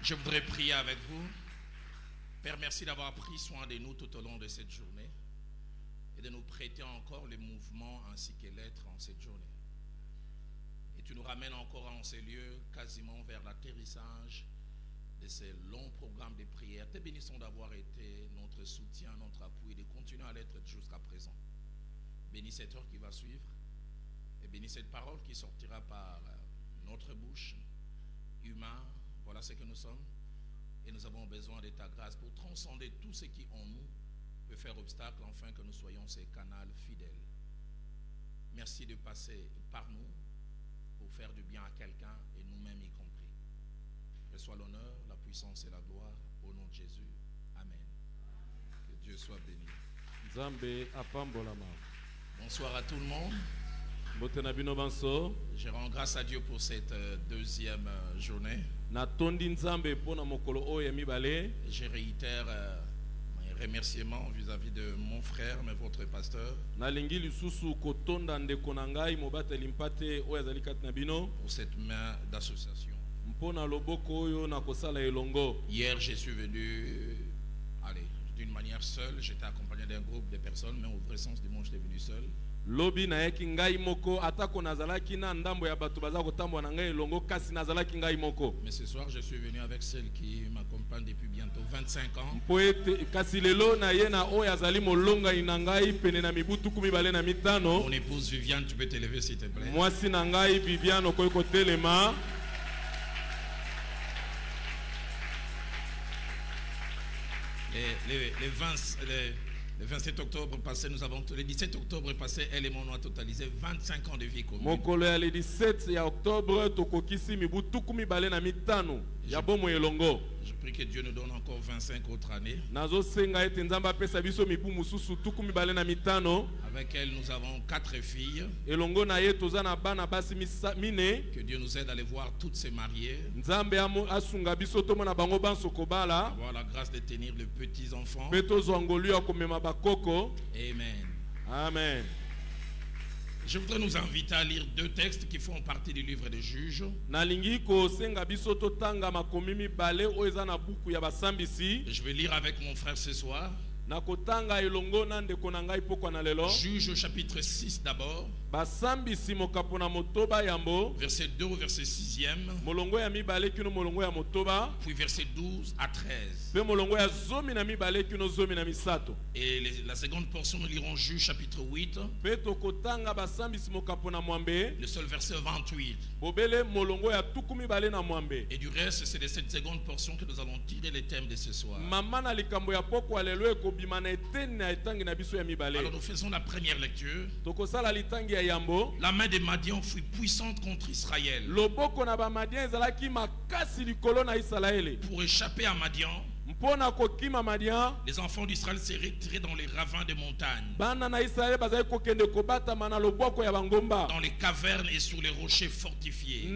Je voudrais prier avec vous. Père, merci d'avoir pris soin de nous tout au long de cette journée et de nous prêter encore les mouvements ainsi que l'être en cette journée. Et tu nous ramènes encore en ces lieux quasiment vers l'atterrissage de ces longs programmes de prière. Te bénissons d'avoir été notre soutien, notre appui et de continuer à l'être jusqu'à présent. Bénis cette heure qui va suivre et bénis cette parole qui sortira par notre bouche. Humain, voilà ce que nous sommes. Et nous avons besoin de ta grâce pour transcender tout ce qui en nous peut faire obstacle, afin que nous soyons ces canaux fidèles. Merci de passer par nous pour faire du bien à quelqu'un et nous-mêmes y compris. Reçois l'honneur, la puissance et la gloire au nom de Jésus. Amen. Que Dieu soit béni. Bonsoir à tout le monde. Je rends grâce à Dieu pour cette deuxième journée. Je réitère mes remerciements vis-à-vis de mon frère, mais votre pasteur, pour cette main d'association. Hier, je suis venu, d'une manière seule. J'étais accompagné d'un groupe de personnes, mais au vrai sens du mot, j'étais venu seul. Lobi na yeki ngai moko atako nazalaki na ndambo ya batu baza kotambwa na ngai longo kasi nazalaki ngai moko. Mais ce soir je suis venu avec celle qui m'accompagne depuis bientôt 25 ans. Poete kasi lelo na ye na oyo azali molonga ina ngai pene na mibutu 25. Mon épouse Viviane, tu peux te lever s'il te plaît. Mwasi na ngai Viviane okoki kotelema. Le 27 octobre passé, le 17 octobre passé, elle et moi on a totalisé 25 ans de vie commune. Mokolo ya le 17 ya octobre tokokisi mibutu 25 ya bomo elongo. Je prie que Dieu nous donne encore 25 autres années. Nazo senga ete nzamba pesa biso mibu mususu 25. Avec elle nous avons 4 filles. Elongo na ye toza na bana basi mine. Que Dieu nous aide à les voir toutes se marier. Nzambe asunga biso tomona bango banso kobala. Avoir la grâce de tenir les petits enfants. Peto zongolu ya komema bakoko. Amen. Amen. Je voudrais nous inviter à lire 2 textes qui font partie du livre des Juges. Je vais lire avec mon frère ce soir. Juge au chapitre 6 d'abord. Verset 2 au verset 6e. Puis verset 12 à 13. Et la seconde portion, nous lirons Juge chapitre 8. Le seul verset 28. Et du reste, c'est de cette seconde portion que nous allons tirer les thèmes de ce soir. Alors nous faisons la première lecture. La main de Madian fut puissante contre Israël. Pour échapper à Madian, les enfants d'Israël s'est retirés dans les ravins des montagnes, dans les cavernes et sur les rochers fortifiés.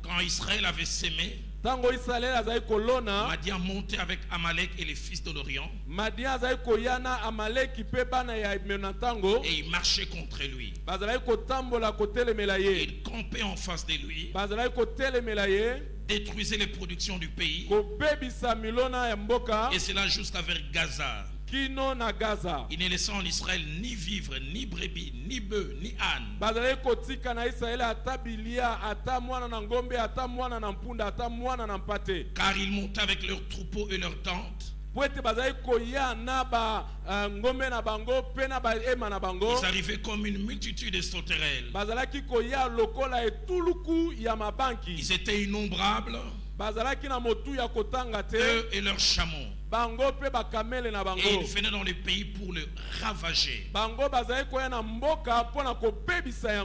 Quand Israël avait sémé, Madian montait avec Amalek et les fils de l'Orient, et il marchait contre lui. Et il campait en face de lui, détruisait les productions du pays, et cela jusqu'à vers Gaza. Il ne laissait en Israël ni vivre, ni brebis, ni bœufs, ni ânes. Car ils montaient avec leurs troupeaux et leurs tentes. Ils arrivaient comme une multitude de sauterelles. Ils étaient innombrables, eux et leurs chameaux. Et ils venaient dans le pays pour le ravager.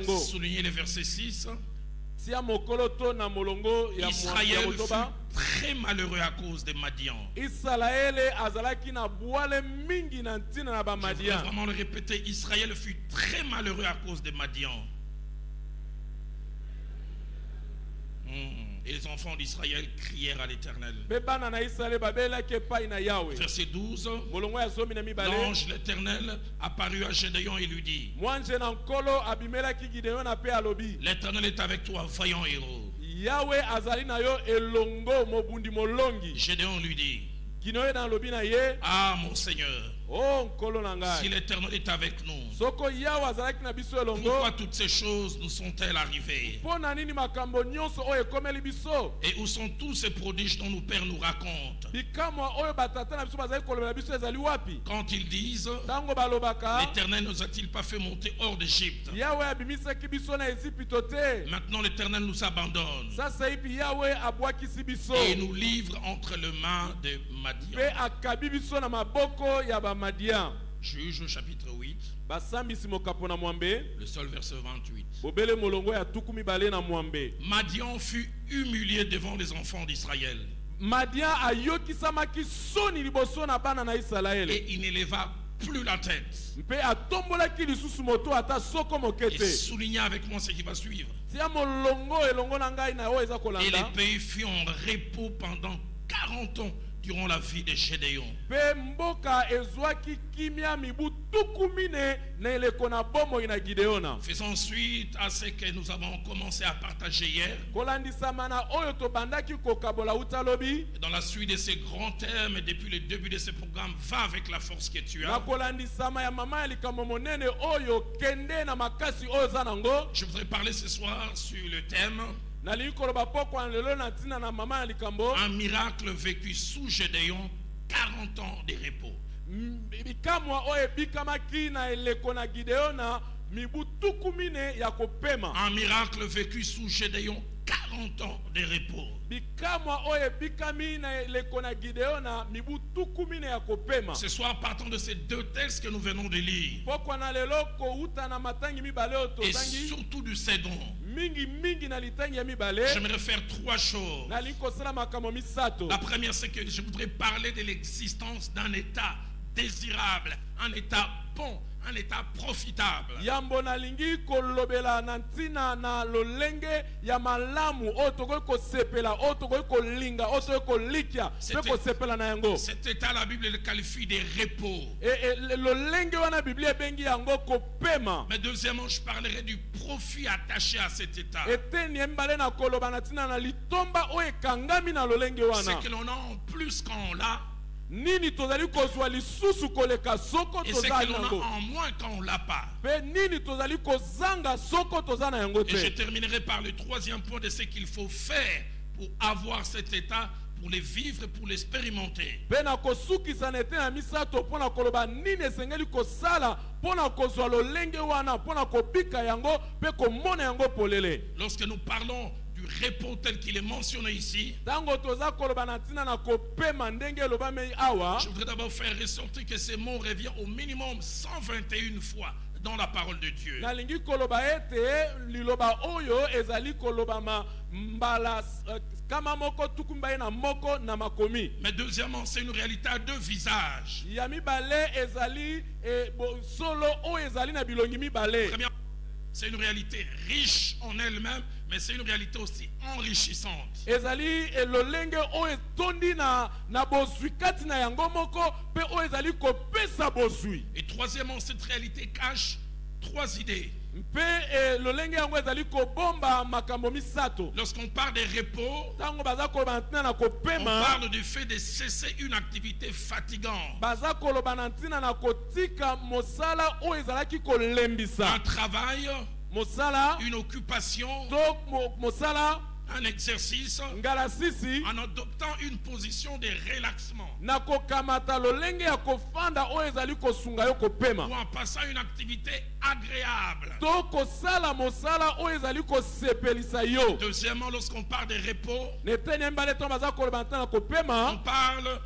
Soulignez le verset 6. Israël fut très malheureux à cause de Madian. Je voudrais vraiment le répéter. Israël fut très malheureux à cause de Madian. Et les enfants d'Israël crièrent à l'Éternel. Verset 12. L'ange de l'Éternel apparut à Gédéon et lui dit: L'Éternel est avec toi, vaillant héros. Yahweh azali na yo elongo mobundi molongi. Gédéon lui dit, Kinoye na lobi na ye. ah mon Seigneur, Oh nkolo na ngai. si l'Éternel est avec nous, Soko Yahweh azalaki na biso elongo. pourquoi toutes ces choses nous sont-elles arrivées? Pona nini makambo nyonso oyo ekomeli biso? Et où sont tous ces prodiges dont nos pères nous racontent? Bikamwa oyo batata na biso bazali kolobela biso ezali wapi? Quand ils disent, Tango balobaka. l'Éternel nous a-t-il pas fait monter hors d'Égypte? Yahweh abimisaki biso na Ezipito te. Maintenant l'Éternel nous abandonne Sasa hivi Yahweh abwakisi biso. et nous livre entre les mains de Madian. Pe akabi biso na maboko ya bamadian. Juge chapitre 8, Basambisi mokapo na mwambe. le seul verset 28. Bobele molongo ya tuku mibale na mwambe. Madian fut humilié devant les enfants d'Israël Madian ayokisamaki soni liboso na bana na Israele. et il n'éleva plus la tête. Mpe atombolaki lisusu moto ata soko Et mokete. soulignez avec moi ce qui va suivre. Tia molongo elongo na ngai na oyo eza Et kolanda. les pays furent en repos pendant 40 ans durant la vie de Gédéon. Pe mboka ezwaki kimia mibu tuku mine na eleko na bomoi na Gideona. Faisons suite à ce que nous avons commencé à partager hier. Kolandisama na oyo tobandaki kokabola utalobi. Dans la suite de ces grands thèmes, et depuis le début de ce programme, va avec la force que tu Na as. kolandisama ya mama ya likambo monene oyo kende na makasi oyo za nango. Je voudrais parler ce soir sur le thème Nalingi koloba poko an lelo na tina na mama ya likambo. un miracle vécu sous Gédéon, 40 ans de repos. Bikamwa oyo ebikamaki na eleko na Gideona mibu tuku mine ya kopema. Un miracle vécu sous Gédéon, 40 ans de repos. Bikamwa oyo ebikami na eleko na Gideona mibu tuku mine ya kopema. Ce soir, partons de ces deux textes que nous venons de lire. Poko na lelo kouta na matangi mibale oyo Et tozangi. surtout du Cédon. Mingi na litangi ya mibale. J'aimerais faire trois choses. Nalingi kosala makambo misato. La première, c'est que je voudrais parler de l'existence d'un état désirable, un état bon, un état profitable. Yambo nalingi kolobela na ntina na lolenge ya malamu oyo tokoki kosepela oyo tokoki kolinga oyo tokoki kolikia mpe kosepela na yango. Cet état, la Bible le qualifie de repos. Lolenge wana Biblia ebengi yango kopema. Mais deuxièmement, je parlerai du profit attaché à cet état. Eteni ya mibale na koloba na ntina na litomba oyo ekangami na lolenge wana. C'est que l'on a en plus quand on l'a, Nini tozali kozwa lisusu koleka soko et c'est toza que l'on a yango. en moins quand on l'a pas. Pe nini tozali kozanga soko toza na yango Et je te. terminerai par le troisième point de ce qu'il faut faire pour avoir cet état, pour le vivre, pour l'expérimenter. Pe na kosukisa na ete na misato mpo na koloba nini esengeli kosala mpo na kozwa lolenge wana mpo na kobika yango mpe komona yango polele. Lorsque nous parlons du repos tel qu'il est mentionné ici, Tango toza koloba na ntina na kopema ndenge elobamei awa. je voudrais d'abord faire ressortir que ce mot revient au minimum 121 fois dans la parole de Dieu. Nalingi koloba ete liloba oyo ezali kolobama mbala kama moko tuku mbaye na moko na makomi. Mais deuxièmement, c'est une réalité à deux visages. Ya mibale ezali solo oyo ezali na bilongi mibale. Premièrement, c'est une réalité riche en elle-même, mais c'est une réalité aussi enrichissante. Ezali lolenge oyo tondi na bozwi kati na yango moko pe oyo ezali kopesa bozwi. Et troisièmement, cette réalité cache trois idées. Mpe lolenge yango ezali kobomba makambo misato. Lorsqu'on parle de repos, Tango baza koloba na ntina na on kopema. parle du fait de cesser une activité fatigante. Baza koloba na ntina na kotika mosala oyo ezalaki kolembisa. Un travail, Mosala une occupation, to mosala un exercice, ngalasisi en adoptant une position de relaxement na kokamata lolenge ya kofanda oyo ezali kosunga yo kopema. ou en passant une activité agréable. To kosala mosala oyo ezali kosepelisa yo. Deuxièmement, lorsqu'on parle de repos, Neteni mbale to baza koloba na ntina na on kopema. parle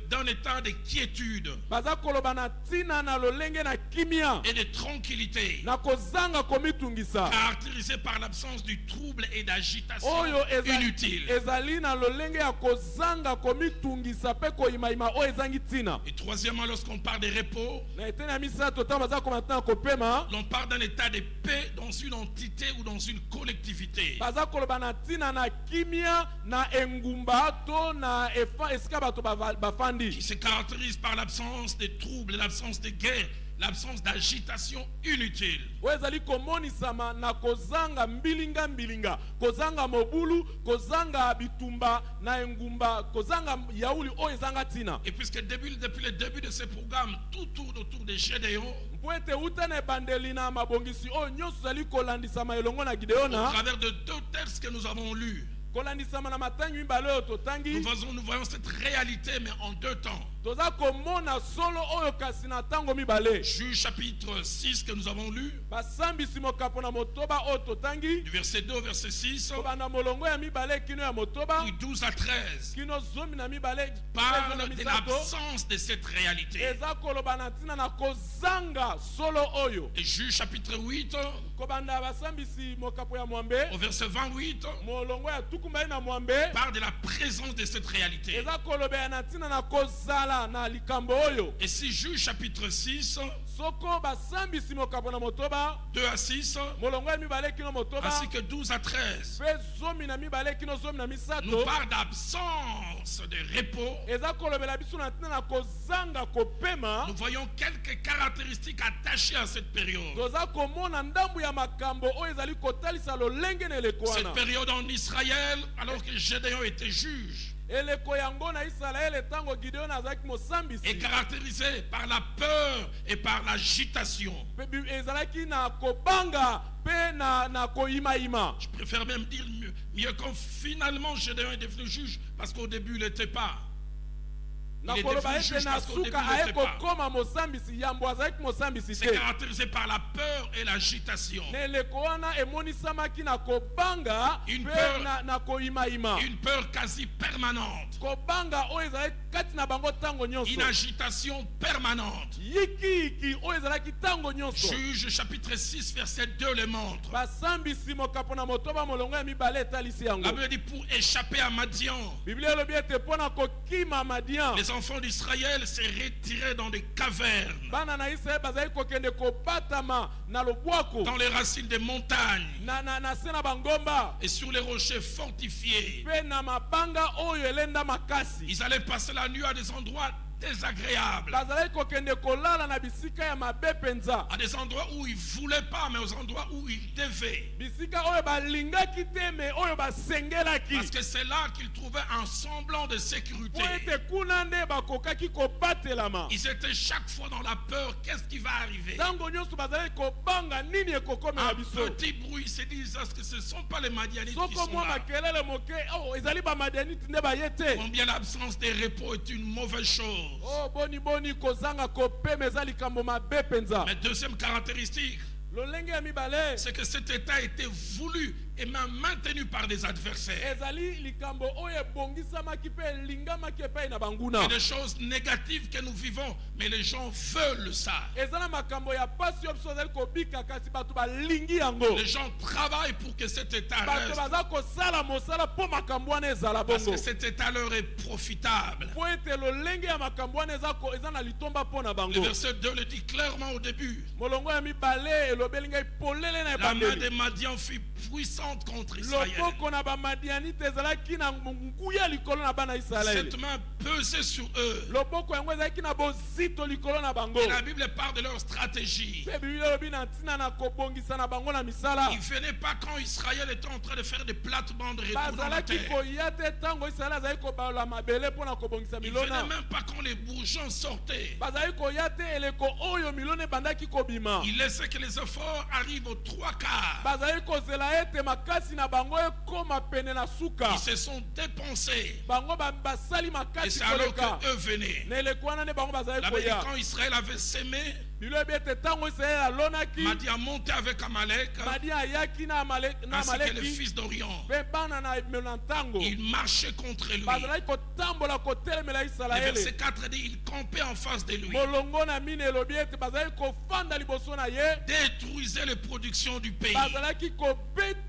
d'un état de quiétude Baza koloba na ntina na lolenge na kimia et de tranquillité, na kozanga komitungisa. caractérisé par l'absence du trouble et d'agitation Oyo inutile. ezali na lolenge ya kozanga komitungisa pe koyimayima oyo ezangi ntina. Et troisièmement, lorsqu'on parle de repos, Na eteni ya misato ntango baza koloba na ntina na kopema. l'on parle d'un état de paix dans une entité ou dans une collectivité. Baza koloba na ntina na kimia na engumba to na esika bato bafandi. Qui se caractérise par l'absence de troubles, l'absence de guerre l'absence d'agitation inutile. oyo ezali komonisama na kozanga mbilinga mbilinga, kozanga mobulu, kozanga bitumba na engumba, kozanga yauli oyo ezanga tina. Et puisque depuis le début de ce programme, tout tourne autour de Gédéon, Mpoete utane bandeli na mabongisi oyo nyonso ezali kolandisama elongo na au Gideona, travers de 2 textes que nous avons lus, kolandisama na matangi mibale oyo totangi, nous voyons cette réalité, mais en 2 temps. toza komona solo oyo kasi na tango mibale. Juge chapitre 6 que nous avons lu, Basambisi mokapo na motoba oyo totangi, du verset 2 au verset 6, kobanda molongo ya mibale kino ya motoba, puis 12 à 13, kino zomi na mibale, parle na de misato, l'absence de cette réalité. eza koloba na ntina na kozanga solo oyo. Et Juge chapitre 8, Kobanda basambisi mokapo ya mwambe, au verset 28, molongo ya tukumbali na mwambe, parle de la présence de cette réalité. eza koloba ya na ntina na kozala na likambo oyo. Et si Juge chapitre 6, Soko basambisi mokapo na motoba, 2 à 6, molongo ya mibale kino motoba, ainsi que 12 à 13, pe zomi na mibale kino zomi na nous misato, parle d'absence de repos. eza kolobela biso na ntina na kozanga kopema. Nous voyons quelques caractéristiques attachées à cette période. Toza komona ndambu ya makambo oyo ezali kotalisa lolenge na eleko Cette wana. période en Israël, alors que Gédéon était juge, Eleko yango na Israele tango Gideon azalaki est mosambisi, caractérisée par la peur et par l'agitation. ezalaki na kobanga pe na koyimayima. Je préfère même dire mieux quand finalement Gédéon est devenu juge, parce qu'au début il n'était pas. Na Il est koloba devenu ete juge na parce qu'au début suka il aye n'était pas. kokoma mosambisi, yambo azalaki mosambisi C'est te. caractérisé par la peur et l'agitation. Na eleko wana emonisamaki na kobanga Une pe peur. na koyimayima. Une peur quasi permanente. Kobanga oyo ezalaki kati na bango tango Une nyonso. agitation permanente. Yiki oyo ezalaki tango nyonso. Juge chapitre 6 verset 2 le montre. Basambisi mokapo na motoba molongo ya mibale etalisi yango. La Bible dit pour échapper à Madian, Biblia elobi ete mpona kokima Madian, les enfants d'Israël s'est retirés dans des cavernes, bana na Israele bazali kokende kobatama na lobwako, dans les racines des montagnes na se na bangomba, et sur les rochers fortifiés. pe na mabanga oyo elenda makasi. Ils allaient passer la nuit à des endroits désagréables, Bazali kokende kolala na bisika ya mabe penza, à des endroits où ils ne voulaient pas, mais aux endroits où ils devaient. bisika oyo balingaki te me oyo basengelaki. Parce que c'est là qu'ils trouvaient un semblant de sécurité. Po ete kuna nde bakokaki kobatelama. Ils étaient chaque fois dans la peur, qu'est-ce qui va arriver? Tango nyonso bazali kobanga nini ekokomela Un biso. petit bruit, ils se disent, est-ce que ce ne sont pas les Madianites qui Soko sont mwa là? makelele moke, oh ezali ba Madianite nde baye te. Combien l'absence des repos est une mauvaise chose. Oh boni kozanga kopema eza likambo mabe penza. Mais deuxième caractéristique, Lolenge ya mibale c'est que cet état était voulu et même maintenu par des adversaires. ezali likambo oyo ebongisamaki pe elingamaki epai na banguna. Et des choses négatives que nous vivons, mais les gens veulent ça. Eza na makambo ya pasi oyo biso ezali kobika kasi bato balingi yango. Les gens travaillent pour que cet état Bato reste. baza kosala mosala mpo makambo wana ezala Parce bongo. que cet état leur est profitable. Po ete lolenge ya makambo wana eza na litomba mpo na Le bango. verset 2 le dit clairement au début. Molongo ya mibale elobeli ngai polele na La main ebandeli. des Madians fut puissante contre Israël. Loboko na bamadianite ezalaki na nguya likolo na bana Israele. Cette main pesait sur eux. Loboko yango ezalaki na bozito likolo na bango. Et la Bible parle de leur stratégie. Pe Biblia elobi na ntina na kobongisa na bango na misala. Ils ne venaient pas quand Israël était en train de faire des plates-bandes de retour dans la Bazalaki terre. koya te tango Israele azali kobalola mabele mpona kobongisa Ils ne milona. venaient même pas quand les bourgeons sortaient. Bazali koya te eleko oyo milona ebandaki kobima. Ils laissaient que les efforts arrivent aux 3/4. Bazali kozela ete makasi na bango ekoma pene na suka. Ils se sont dépensés. Bango basali Et makasi c'est alors koleka. qu'eux venaient. Na eleko wana nde bango bazali La Bible dit koya. quand Israël avait sémé, Biblia ebi ete tango Israele alonaki, Madian montait avec Amalek, Madi ayaki na ainsi que les Amaleki fils d'Orient. pe bana na ntango. Ils marchaient contre lui. Bazalaki kotambola kotelemela Le verset Israele. 4 dit, ils campaient en face de lui. Molongo na mine elobi ete bazalaki kofanda liboso na ye. Détruisaient les productions du pays. Bazalaki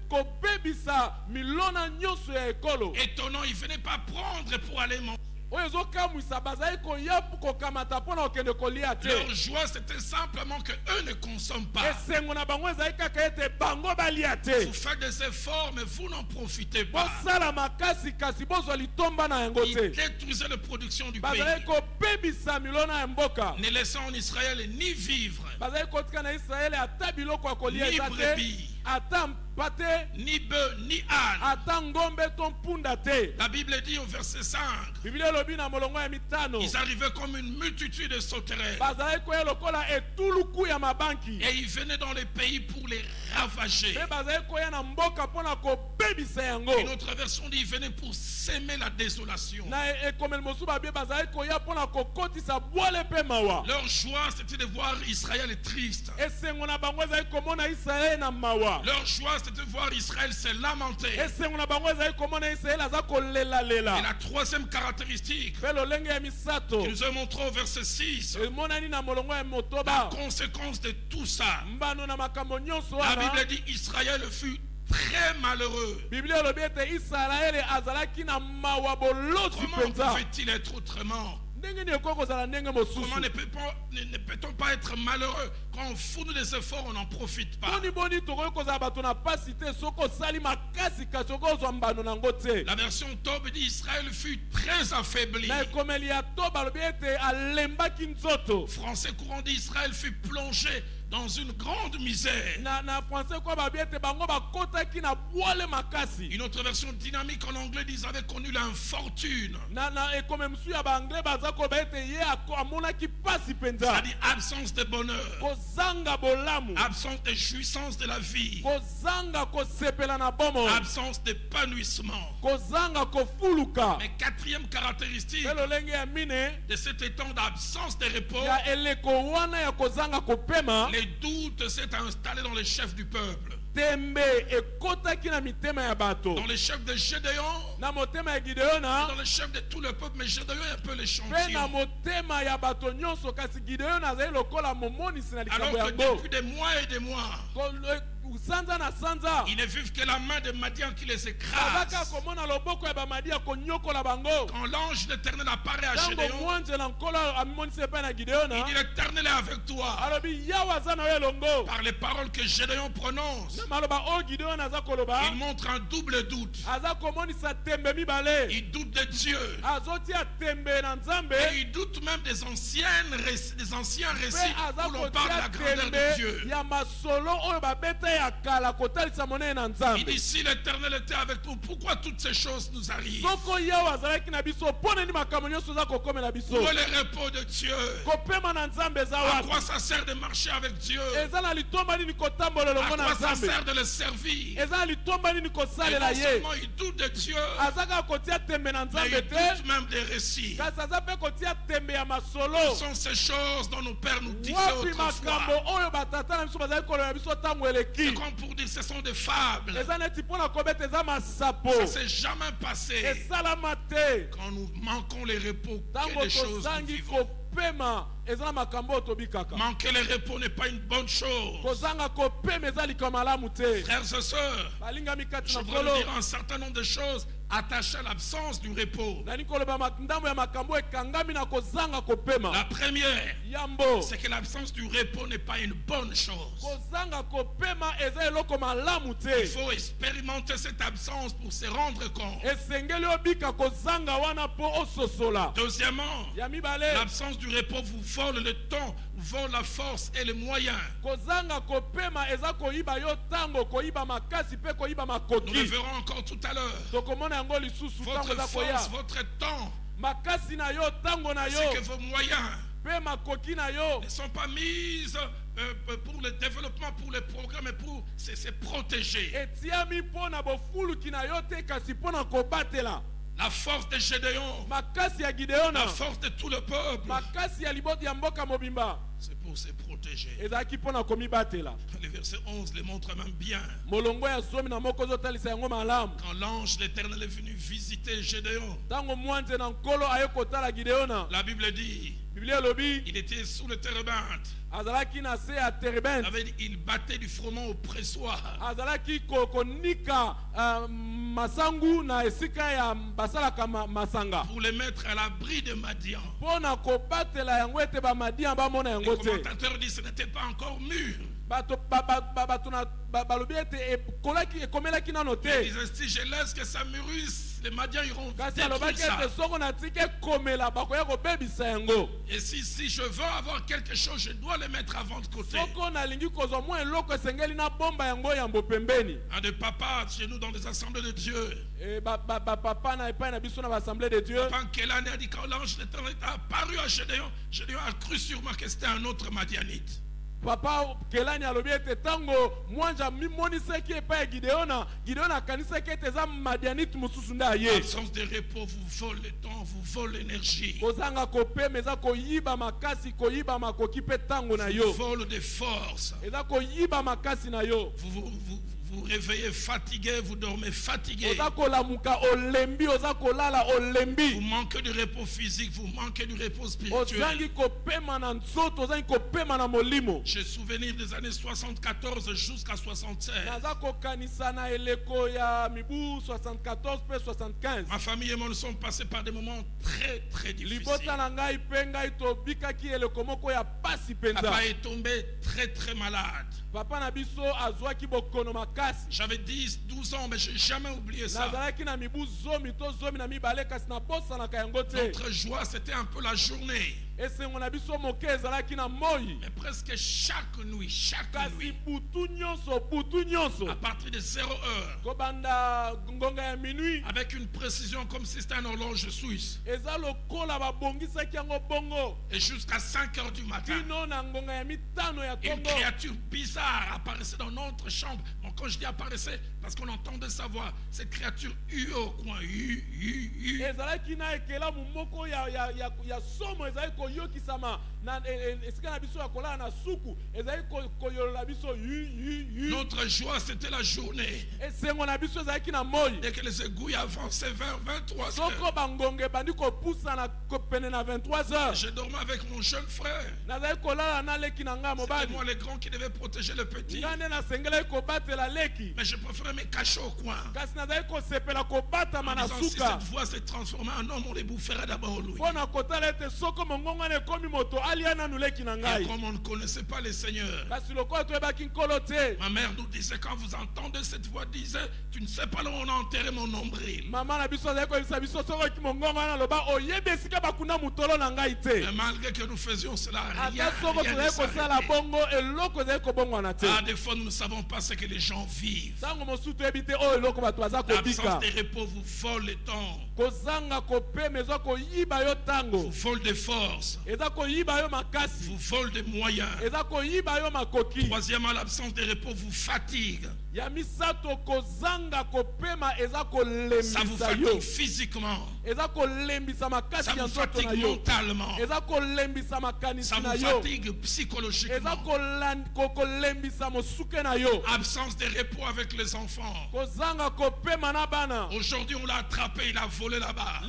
kobebisa milona nyonso ya ekolo. Étonnant, ils ne venaient pas prendre pour aller manger. oyo ezokamwisa bazali koya kokamata mpona kokende kolia te. Leur joie, c'était simplement que eux ne consomment pas. Esengo na bango ezali kaka ete bango balia te. Vous faites des efforts, mais vous n'en profitez pas. Bosala makasi kasi bozwa litomba na yango Ils te. détruisaient la production du pays. Bazali kopebisa milona ya mboka. Ne laissant en Israël ni vivre, Bazali kotika na Israele ata biloko ya kolia ni eza te. brebis, Ata mpate. ni bœuf, ni âne. Ata ngombe to mpunda te. La Bible dit au verset 5, Biblia elobi na molongo ya mitano. ils arrivaient comme une multitude de sauterelles. Bazali koya lokola etuluku ya mabanki. Et ils venaient dans les pays pour les ravager. Pe bazali koya na mboka mpona kobebisa yango. Une autre version dit ils venaient pour s'aimer la désolation. Na ekomeli mosusu babie bazali koya mpona kokotisa bwale mpe mawa. Leur joie, c'était de voir Israël triste. Esengo na bango ezali komona Israele na mawa. Leur joie, c'était de voir Israël se lamenter. Esengo na bango ezali komona Israele aza kolelalela. Et la troisième caractéristique Pe lolenge ya misato. qui nous est montrée au verset 6, emonani na molongo ya la motoba. conséquence de tout ça. Mbano na makambo nyonso La wana. Bible dit Israël fut très malheureux. Biblia elobi ete Israele azalaki na mawa bolosi Comment mpenza. pouvait-il être autrement? Ndenge nini ekoki kozala ndenge mosusu? Comment ne peut-on pas être malheureux quand on fournit des efforts, on n'en profite pas? Boni tokoki kozala bato na pasi te soki osali makasi kasi okoki ozwa mbano nango te. La version Tob dit Israël fut très affaibli. Na ekomeli ya to balobi ete alembaki nzoto. Français courant dit Israël fut plongé dans une grande misère. Na français kwa balobi ete bango bakotaki na bwale makasi. Une autre version dynamique en anglais dit ils avaient connu l'infortune. Na ekomeli mosusu ya baanglais baza koloba ete ye amonaki pasi mpenza. C'est-à-dire absence de bonheur, Kozanga bolamu. absence de jouissance de la vie, Kozanga kosepela na bomo. absence d'épanouissement. Kozanga kofuluka. Mais quatrième caractéristique Pe lolenge ya mine de cet état d'absence de repos, ya eleko wana ya kozanga kopema. les doutes s'est installé dans les chefs du peuple. Tembe ekotaki na mitema ya bato. Dans les chefs de Gédéon, Na motema ya Gideona. dans les chefs de tout le peuple, mais Gédéon est un peu Pe na l'échantillon. motema ya bato nyonso kasi Gideona azali lokola momonisi na Alors likambo que yango. depuis des mois et des mois, Sanza na sanza. ils ne vivent que la main de Madian qui les Bazaka écrase. komona loboko ya bamadi konyokola bango. Quand l'ange de l'Éternel apparaît à Tango Gédéon, mwanje na nkolo amonisi epai na Gideona. il dit l'Éternel est avec toi. Alobi yawa aza na yo elongo. Par les paroles que Gédéon prononce, Na maloba o Gideona aza koloba. il montre un double doute. Aza komonisa tembe mibale. Il doute de Dieu. Azotia tembe na nzambe. Et il doute même des anciens récits Pe où l'on parle de la grandeur de tembe Dieu. ya masolo oyo babeta ya kala kotalisa monene na Il nzambe. dit si l'Éternel était avec nous, pourquoi toutes ces choses nous arrivent? Soko yawa azalaki na biso pone ni makambo nyonso za kokomela biso. Où est le repos de Dieu? Kopema na nzambe eza À wapi? quoi ça sert de marcher avec Dieu? Eza na litomba nini kotambola À elongo na quoi ça nzambe? sert de le servir? Eza na litomba nini Et kosalela non ye? seulement il doute de Dieu, Azaka kotia tembe na mais nzambe il te. doute même des récits. Kasi aza mpe kotia tembe ya Ce masolo. sont ces choses dont nos pères nous disaient Wapi makambo autrefois. oyo batata na biso bazali koloba biso ntango C'est eleki. comme pour dire ce sont des fables. Eza neti mpona kobeta eza masapo. Ça s'est jamais passé. Esalama te. Quand nous manquons les repos, Ntango quelle des choses nous tozangi vivons. kopema eza na makambo oyo tobikaka. Manquer les repos n'est pas une bonne chose. Kozanga kopema eza likambo malamu te. Frères et sœurs, Balingami kati je na voudrais nkolo. vous dire un certain nombre de choses attachées à l'absence du repos. Nani koloba ndambo ya makambo ekangami na kozanga kopema. La première, Yambo. c'est que l'absence du repos n'est pas une bonne chose. Kozanga kopema eza eloko malamu Il te. faut expérimenter cette absence pour se rendre compte. Esengeli obika kozanga wana po ososola. Deuxièmement, Ya mibale. l'absence du repos vous vole le temps, vous vole la force et les moyens. Kozanga kopema eza koyiba yo tango, koyiba makasi pe koyiba Nous le makoki. verrons encore tout à l'heure. Tokomona yango lisusu tango Votre za koya. force, votre temps, Makasi na yo tango na yo c'est que vos moyens pe makoki na yo ne sont pas mises pour le développement, pour les programmes, mais pour se protéger. etiami mpona bofuluki na yo te kasi mpona kobatela. La force de Gédéon, Makasi ya la Gideona, force de tout le peuple, makasi ya liboti ya mboka mobimba c'est pour se protéger. ezalaki mpona komibatela. Le verset 11 le montre même bien. Molongo ya zomi na moko ozotalisa yango malamu. Quand l'ange de l'Éternel est venu visiter Gédéon, Tango mwanze na nkolo aye kotala Gideona. la Bible dit, Biblia elobi Il était sous le térébinthe. azalaki na se ya terebente. Il battait du froment au pressoir. Azalaki konika masangu na esika ya basalaka masanga pour les mettre à l'abri de Madian. pona kobatela yango ete ba Madian ba mona yango te. Les commentateurs disent que ce n'était pas encore mûr. Ils disent si je laisse que ça mûrisse, les Madians iront détruire ça. Et si je veux avoir quelque chose, je dois les mettre avant de côté. Un de papa chez nous dans les assemblées de Dieu. Papa Kelane a dit quand l'ange d'Éternel est apparu à Gédéon, Gédéon a cru sûrement que c'était un autre Madianite. Papa Kelani alobi ete tango mwanja mimoniseki epa Gideona kaniseki ete za Madianite mususu nda ye. L'absence de repos vous vole le temps, vous vole l'énergie. Kozanga kopema eza koyiba makasi koyiba makoki pe tango na yo. Vous vole de force. Eza koyiba makasi na yo. Vous réveillez fatigué, vous dormez fatigué. Vous manquez du repos physique, vous manquez du repos spirituel. J'ai souvenir des années 74 jusqu'à 76. Ma famille et moi nous sommes passés par des moments très très difficiles. Papa est tombé très très malade. J'avais 10, 12 ans, mais je n'ai jamais oublié ça. Notre joie, c'était un peu la journée. Mais presque chaque nuit, à partir de 0 heure, avec une précision comme si c'était un horloge suisse, et jusqu'à 5 heures du matin, une créature bizarre apparaissait dans notre chambre. Bon, quand je dis apparaissait, parce qu'on entendait sa voix, cette créature huait au coin, Notre joie, c'était la journée. Dès que les égouilles avançaient vers 23 heures, je dormais avec mon jeune frère. C'était moi le grand qui devait protéger le petit. Mais je préférais me cacher au coin. En disant, si cette voix s'est transformée en homme, on les boufferait d'abord lui. Et comme on ne connaissait pas les seigneurs, ma mère nous disait, quand vous entendez cette voix, disait, tu ne sais pas là où on a enterré mon nombril. Mais malgré que nous faisions cela, rien ne s'arrêtait. Des fois nous ne savons pas ce que les gens vivent. L'absence de repos vous vole le temps. Vous vole des forces. Vous vole des moyens. Troisièmement, l'absence de repos vous fatigue. Ça vous fatigue physiquement. Ça vous fatigue mentalement. Ça vous fatigue psychologiquement. Absence de repos avec les enfants. Aujourd'hui on l'a attrapé, il a volé là-bas.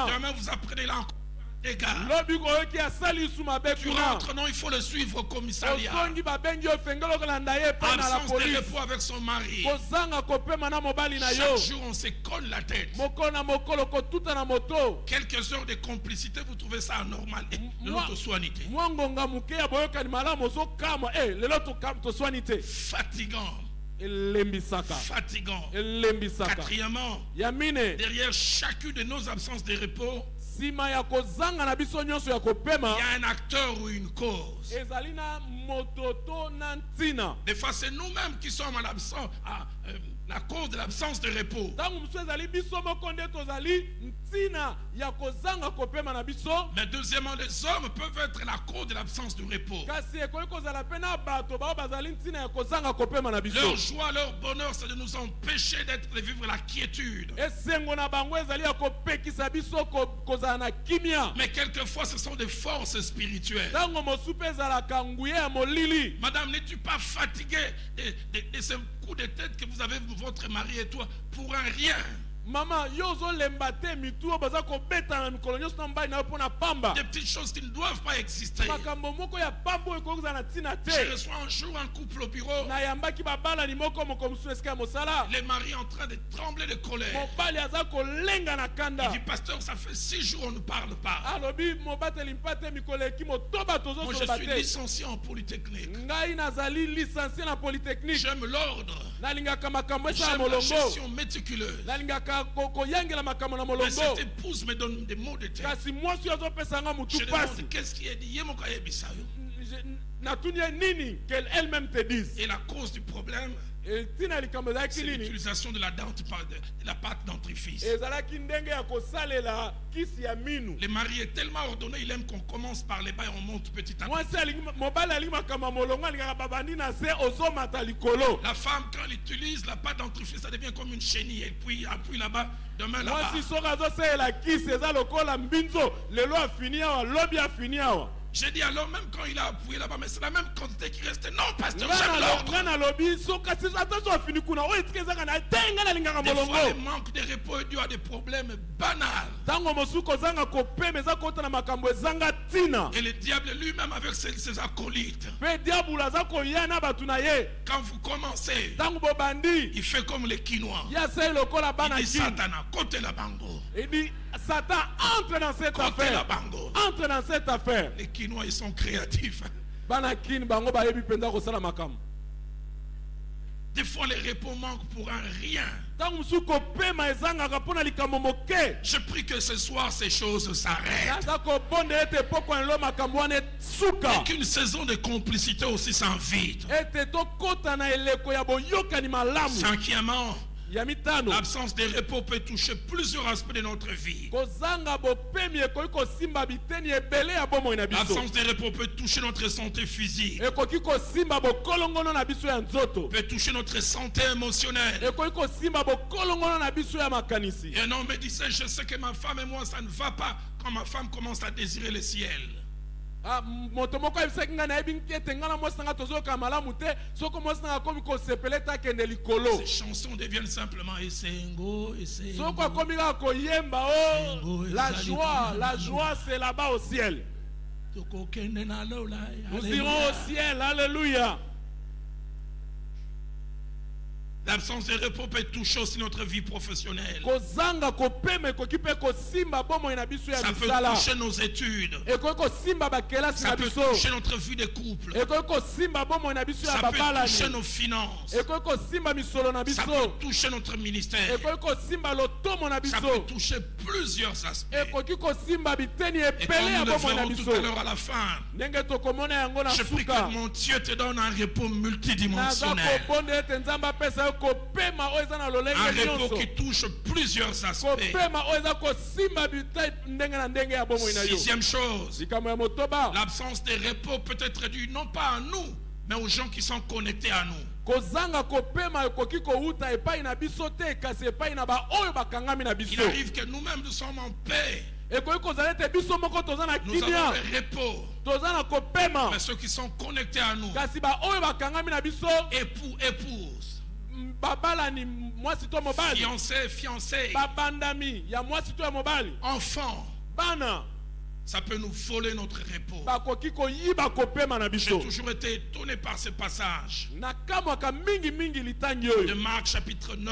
Demain vous apprenez là encore. Les gars, tu rentres, non, il faut le suivre au commissariat. Absence de repos avec son mari. Chaque jour, on se colle la tête. Quelques heures de complicité, vous trouvez ça anormal. Et l'autre soignité. Fatigant. Fatigant. Quatrièmement, derrière chacune de nos absences de repos, il y a un acteur ou une cause. Des fois, c'est nous-mêmes qui sommes à l'absence, la cause de l'absence de repos. Mais deuxièmement, les hommes peuvent être la cause de l'absence de repos. Leur joie, leur bonheur, c'est de nous empêcher de vivre la quiétude. Mais quelquefois, ce sont des forces spirituelles. Madame, n'es-tu pas fatiguée de ce coup de tête que vous avez, votre mari et toi, pour un rien? Maman, yozo lembate mitu baza ko beta na mikolo nyonso na mbai na pona pamba. Des petites choses qui ne doivent pas exister. Makambo moko ya pambo ekoza na tina te. Je reçois un jour un couple au bureau. Na yambaki babala ni moko moko musu eska mosala. Les maris en train de trembler de colère. Mobali aza ko lenga na kanda. Il dit pasteur, ça fait 6 jours on ne parle pas. Alobi mobate limpate mikolo ki motoba tozo Moi so je suis bate. licencié en polytechnique. Ngai nazali licencié na polytechnique. J'aime l'ordre. Nalingaka makambo esa J'aime la molongo. gestion méticuleuse. Nalingaka koyangela makambo na Mais molongo. cette épouse me donne des mots de tête. Kasi mwasi ozo pesa nga mutu Je pasi. demande qu'est-ce qui est dit. Yemoka yebisayo. Natunia nini qu'elle elle-même te dise. Et la cause du problème, Tina likambo ezalaki c'est nini? l'utilisation de la pâte dentifrice. Ezalaki ndenge ya kosalela kisi ya minu. Le mari est tellement ordonné, il aime qu'on commence par les bas et on monte petit à petit. Mwasi alingi mobali alingi makambo ya molongo alingaka babandi na se ozomata likolo. La femme, quand elle utilise la pâte dentifrice, ça devient comme une chenille. Et puis appuie là-bas, demain là-bas. Mwasi soki azosalela kisi eza lokola mbinzo lelo afini awa lobi afini awa. J'ai dit alors, même quand il a appuyé là-bas, mais c'est la même quantité qui restait. Non, pasteur, j'aime l'ordre. Ngana lobi soki attention afini kuna oyo etika ezaka na tenga na lingaka Des fois, le molongo. manque de repos est dû à des problèmes banals. Tango mosuku ozanga kopema eza kota na makambo ezanga tina. Et le diable lui-même avec ses acolytes. Pe diabulu aza koya na batu na ye. Quand vous commencez, Tango bobandi il fait comme les Quinois. ya se lokola bana Il dit kini. Satana, côté la bango. Il dit Satan entre dans cette Côté la affaire. bango. Entre dans cette affaire. Les Quinois, ils sont créatifs. Bana kini bango bayebi penza kosala makambo. Des fois, les repos manquent pour un rien. Tango musuku kopema ezangaka mpona likambo moke. Je prie que ce soir, ces choses s'arrêtent. Naza kobonde ete poko elo makambo wana suka. Et qu'une saison de complicité aussi s'invite. Ete tokota na eleko ya boyokani malamu. Cinquièmement, Ya mitano. l'absence de repos peut toucher plusieurs aspects de notre vie. Kozanga bopemi ekoki kosimba biteni ebele ya bomoi na biso. L'absence de repos peut toucher notre santé physique, Ekoki kosimba bokolongono na biso ya nzoto. peut toucher notre santé émotionnelle. Ekoki kosimba bokolongono na biso ya makanisi. Et un homme me disait, je sais que ma femme et moi, ça ne va pas quand ma femme commence à désirer le ciel. Moto moko ayebisaki ngai nayebi ete ngai na mwasi na ngai tozoyoka malamu te soki mwasi na ngai akomi kosepela ete akende likolo. Ces chansons deviennent simplement Essengo, Soki Essengo. akomi kaka koyemba oh, la joie c'est là-bas au ciel. Tokokende na lola, Nous irons alléluia. au ciel, alléluia. L'absence de repos peut toucher aussi notre vie professionnelle. Kozanga kopema ekoki mpe kosimba bomoi na biso ya Ça peut misala. toucher nos études. Ekoki kosimba bakelasi Ça na peut biso. toucher notre vie de couple. Ekoki kosimba bomoi na biso ya Ça peut toucher babalani. nos finances. Ekoki kosimba misolo na Ça biso. peut toucher notre ministère. Ekoki kosimba lotomo na Ça biso. peut toucher plusieurs aspects. Ekoki kosimba biteni Et ebele comme ya nous le bomoi na verrons tout biso. à l'heure à la fin, Ndenge tokomona yango na je prie suka. que mon Dieu te donne un repos Naza multidimensionnel. kobonde ete Nzambe apesa yo kopema oyo eza na lolenge Un repos nyonso. qui touche plusieurs aspects. Kopema oyo eza kosimba biteni ndenge na ndenge ya bomoi na yo. Sixième chose, Likambo ya motoba. l'absence de repos peut être due non pas à nous, mais aux gens qui sont connectés à nous. Kozanga kopema ekoki kouta epai na biso te kasi epai na ba oyo bakangami na Il biso. arrive que nous-mêmes nous sommes en paix. Ekoki kozala ete biso moko toza na Nous avons kimia. le repos. Toza na kopema. Mais ceux qui sont connectés à nous, Kasi ba oyo bakangami na biso époux, épouse, babalani mwasi to mobali. fiancés, fiancés, Babandami ya mwasi to ya mobali. enfants, Bana ça peut nous voler notre repos. bakoki koyiba kopema na J'ai biso. toujours été étonné par ce passage Nakamwaka mingi litangi de oyo. Marc chapitre 9.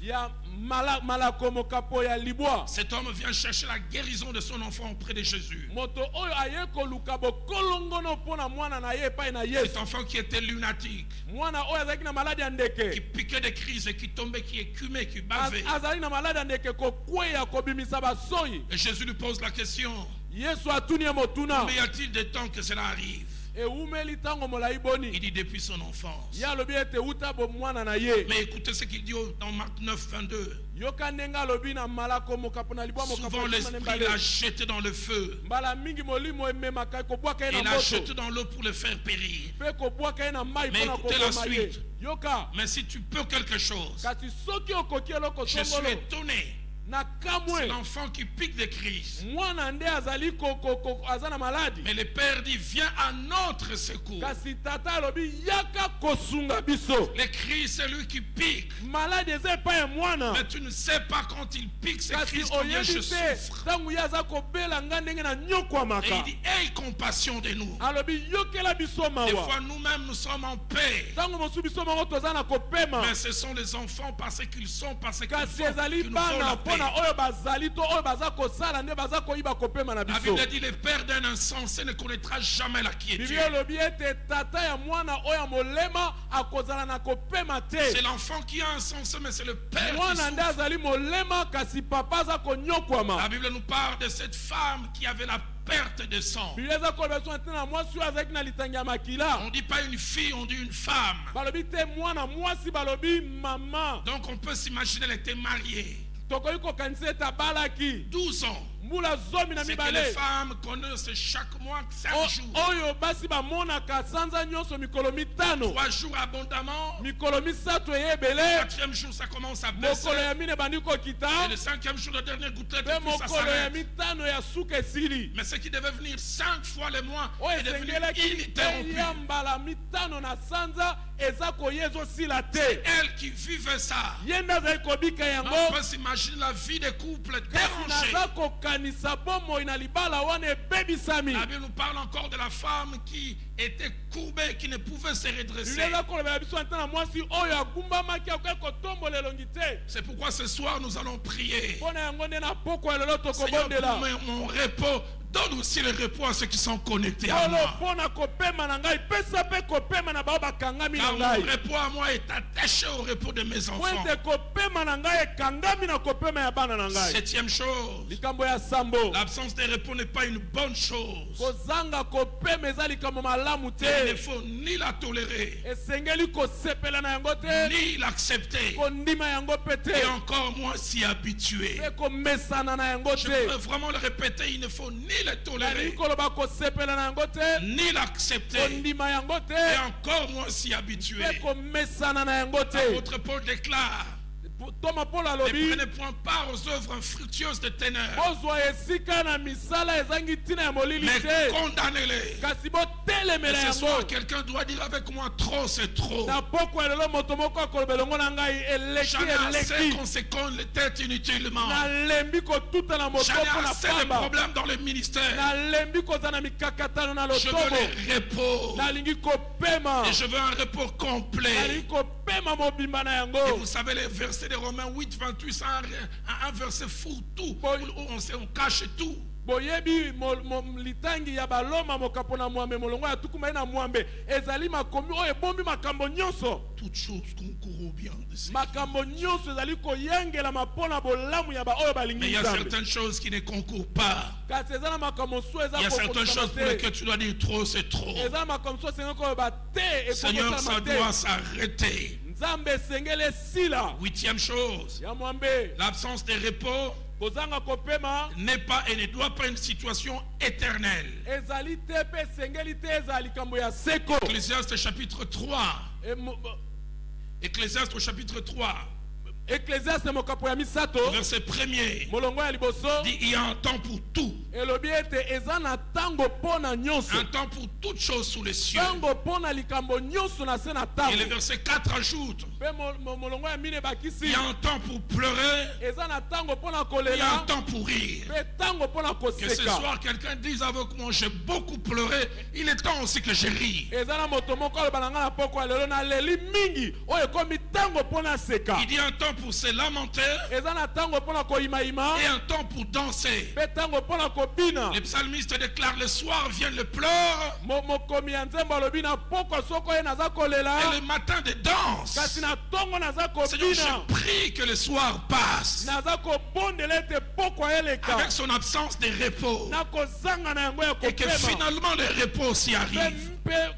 Ya malako mokapo ya libwa. Cet homme vient chercher la guérison de son enfant auprès de Jésus. Moto oyo aye koluka bokolongono mpona mwana na ye epai na Cet Yesu. enfant qui était lunatique, Mwana oyo azalaki na maladi ya qui ndeke. piquait des crises et qui tombait, qui écumait, qui bavait. Azalaki na maladi ya ndeke kokweya kobimisa basoyi. Et Jésus lui pose la question, Yesu atuni ye motuna. combien y a-t-il de temps que cela arrive? Ewumeli ntango molai boni. Il dit depuis son enfance. Ye alobi ete uta mwana na ye. Mais écoutez ce qu'il dit dans Marc 9, 22. Yoka ndenge alobi na malako mokapo na libwa Souvent mokapo l'esprit l'a jeté dans le feu. mbala mingi molimo ememaka kobwaka ye Il na l'a moto. jeté dans l'eau pour le faire périr. Mpe kobwaka ye na mai Mais mpona écoutez la koboma ye. suite. Yoka Mais si tu peux quelque chose, kasi soki okoki eloko je suis songolo étonné C'est l'enfant qui pique des crises. mwana nde azali aza na maladi. Mais le père dit, viens à notre secours. Kasi tata alobi yaka kosunga biso. Les crises, c'est lui qui pique. Maladi eza epai ya mwana. Mais tu ne sais pas quand il pique ces Kasi crises combien je oyebi te souffre. ntango ye aza kobela nga ndenge na Et nyokwamaka. il dit, aie compassion de nous. Alobi yokela biso Des mawa. fois nous-mêmes nous sommes en paix. Ntango mosusu biso moko toza na kopema. Mais ce sont les enfants parce qu'ils sont, parce qu'ils Kasi font, ezali qui nous font bana la paix. mpona oyo bazali to oyo baza kosala nde baza koyiba kopema na La biso. Bible dit, le père d'un insensé ne connaîtra jamais la quiétude. Bible elobi ete tata ya mwana oyo ya molema akozala na kopema C'est te. l'enfant qui a un sens, mais c'est le père qui Mwana nde souffre. azali molema kasi papa aza La konyokwama. Bible nous parle de cette femme qui avait la perte de sang. Bible eza koloba biso ete na mwasi oyo azalaki na litangi ya makila. On ne dit pas une fille, on dit une femme. Balobi te mwana mwasi balobi mama. Donc on peut s'imaginer, elle était mariée. Tokoki kokanisa ete abalaki 12 ans. mbula zomi na C'est que les mibale. femmes connaissent chaque mois 5 jours. Oyo basi bamonaka sanza nyonso mikolo mitano. 3 jours abondamment. Mikolo misato eye Le ebele. 4e jour, ça commence à baisser. Mokolo ya mine bandi Et kokita. le 5e jour, le dernier gouttelette, Pe et puis ça mokolo ya s'arrête. mitano ya suka esili. Mais ce qui devait venir 5 fois le mois Oyo est devenu esengelaki ininterrompu. eya mbala mitano na sanza eza koya ezosila te. Elle qui vivait ça. Ye nde azali kobika On yango. peut s'imaginer la vie des couples Kasi dérangés. naza kokanisa bomoi na libala wana ebebisami. La Bible nous parle encore de la femme qui était courbée, qui ne pouvait se redresser. Eza kolobela biso ata na mwasi oyo agumbamaki akoki kotombola elongi te. C'est pourquoi ce soir nous allons prier. Mpo na yango nde na poko ya lelo Seigneur, tokobondela. pour mon repos, donne aussi le repos à ceux qui sont connectés à Olo moi. mpo na kopema na ngai pesa mpe kopema na bao bakangami na Car mon ngai. repos à moi est attaché au repos de mes Po enfants. ete kopema na ngai ekangami na kopema ya bana na ngai. 7e chose, Likambo ya sambo. l'absence de repos n'est pas une bonne chose. Kozanga kopema eza likambo malamu Et il ne te. faut ni la tolérer, Esengeli kosepela na yango te. ni l'accepter, Kondima yango pe et te. encore moins s'y habituer. Pe komesana na yango Je te. veux vraiment le répéter, il ne faut ni le Nalingi tolérer, koloba kosepela na yango te. ni l'accepter, Kondima yango et te. encore moins s'y habituer. Pe komesana na yango te. L'apôtre Paul déclare, Toma Paul ne alobi. prenez point part aux œuvres infructueuses de ténèbres, Bozwa esika na misala ezangi ntina ya molili mais te. condamnez-les. Kasi Et botelemela ce soir, yango. quelqu'un doit dire avec moi, trop c'est trop. Na poko ya lelo moto moko akoloba elongo na ngai eleki J'en ai assez eleki. qu'on se cogne les têtes inutilement. Nalembi kotuta na moto J'en ai mpo na assez de pamba. problèmes dans le ministère. Nalembi koza na mikakatano na Je veux lotobo. le repos. Nalingi kopema. Et je veux un repos complet. Nalingi kopema mobimba na Et yango. vous savez, les versets de Romains 8, 28, c'est un verset fou, tout. Bon. Où on cache tout. Boyebi litangi ya baloma mokapo na mwambe molongo ya tuku mai na mwambe ezali makomi oyo ebombi makambo nyonso. Toutes choses concourent au bien de ces. Makambo nyonso ezali koyangela mapona bolamu ya ba oyo Mais balingi il y a Nzambe. certaines choses qui ne concourent pas. Kasi eza na makambo so eza Il y a certaines choses pour te. lesquelles tu dois dire trop, c'est trop. Eza na makambo so esengi koyeba te Seigneur, ça ekokosalama doit te. s'arrêter. Nzambe esengeli esila 8e chose, ya mwambe l'absence de repos kozanga kopema n'est pas et ne doit pas une situation éternelle. ezali te mpe esengeli te ezala likambo ya seko. Ecclésiaste chapitre 3. E mo- Ecclésiaste au chapitre 3, Ecclésiaste mokapo ya misato verset 1er, molongo ya liboso dit il y a un temps pour tout, elobi ete eza na ntango mpo na nyonso. un temps pour toutes choses sous les cieux. Ntango mpo na likambo nyonso na se na Et le ntango. verset 4 ajoute, Mpe molongo ya mine il bakisi y a un temps pour pleurer, eza na ntango mpo na il y a un kolela temps pour rire. mpe ntango mpo na Que ce koseka. soir quelqu'un dise avec moi, j'ai beaucoup pleuré, il est temps aussi que je rie. Eza na moto moko aloba na ngai na poko ya lelo naleli mingi oyo ekomi ntango mpo na seka. Il y a un temps pour se lamenter Eza na ntango mpo na koyimayima et un temps pour danser. mpe ntango mpo na kobina. Le psalmiste déclare, le soir viennent le pleurs Mokomi ya nzembo alobi na poko soko ye naza et kolela le matin de danse. kasi na ntongo naza Seigneur, kobina. je prie que le soir passe Naza kobondela ete poko eleka avec son absence de repos na kozanga na yango ya et que kopema. finalement le repos s'y arrive. Mpe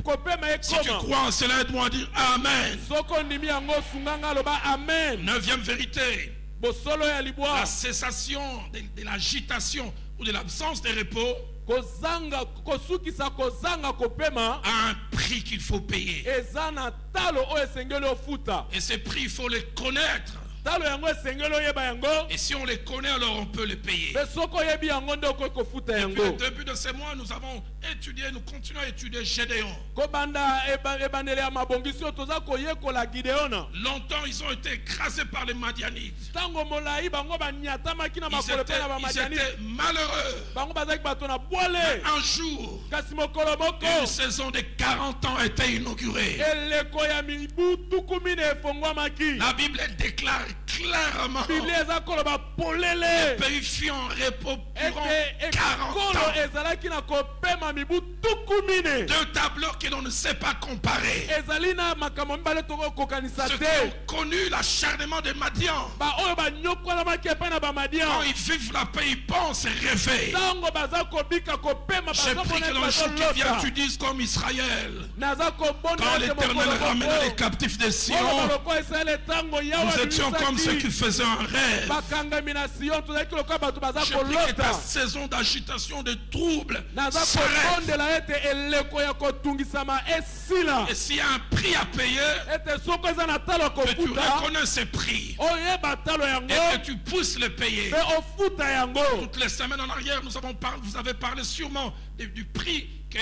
kopema Si tu ekoma. crois en cela, aide-moi à dire Amen. Soko ondimi yango sunganga aloba amen. 9e vérité, Bosolo ya libwa la cessation de l'agitation ou de l'absence de repos kozanga kosukisa kozanga kopema a un prix qu'il faut payer. eza na talo oyo esengeli ofuta. Et ce prix, il faut le connaître. talo yango esengeli oyeba yango. Et si on les connaît, alors on peut les payer. Mpe soki oyebi yango nde okoki kofuta Depuis le yango. début de ces mois, nous avons étudié, nous continuons à étudier Gédéon. Kobanda ebandeli ya mabongisi oyo toza koyekola Gideona. Longtemps, ils ont été écrasés par les Madianites. Tango molai bango banyatamaki na Ils makolo pe na étaient bamadianite. malheureux. Bango bazaki bato na bwale. Un jour, Kasi mokolo moko une saison de 40 ans a été inaugurée. eleko ya mibu tukumine efongwamaki. La Bible déclare clairement Biblia eza koloba polele. le pays fut en repos durant Ete 40 ekolo ans. ezalaki na kopema mibu tukumine. Deux tableaux que l'on ne sait pas comparer. Ezali na makambo mibale tokokokanisa Ceux qui te. ont connu l'acharnement de Madian, Ba oyo banyokolamaki epai na quand bamadian. ils vivent la paix, ils pensent rêver. Tango baza kobika kopema J'ai pris que dans le jour qui vient, tu dises comme Israël. naza kobonda Quand ete l'Éternel mokolo ramena les moko. captifs de Sion, Oyo baloko Israele tango yawa nous étions comme ceux qui bimisaki. faisaient un rêve. Bakangami na Sion tozalaki lokola bato baza J'ai pris que ta kolota. saison d'agitation, de trouble Naza s'arrête. kobondela ete eleko ya kotungisama esila. Et s'il y a un prix à payer, Ete soko eza na talo que tu kofuta reconnais ce prix oyeba talo yango et que tu pousses le payer. mpe ofuta yango. Toutes les semaines en arrière, vous avez parlé sûrement du prix que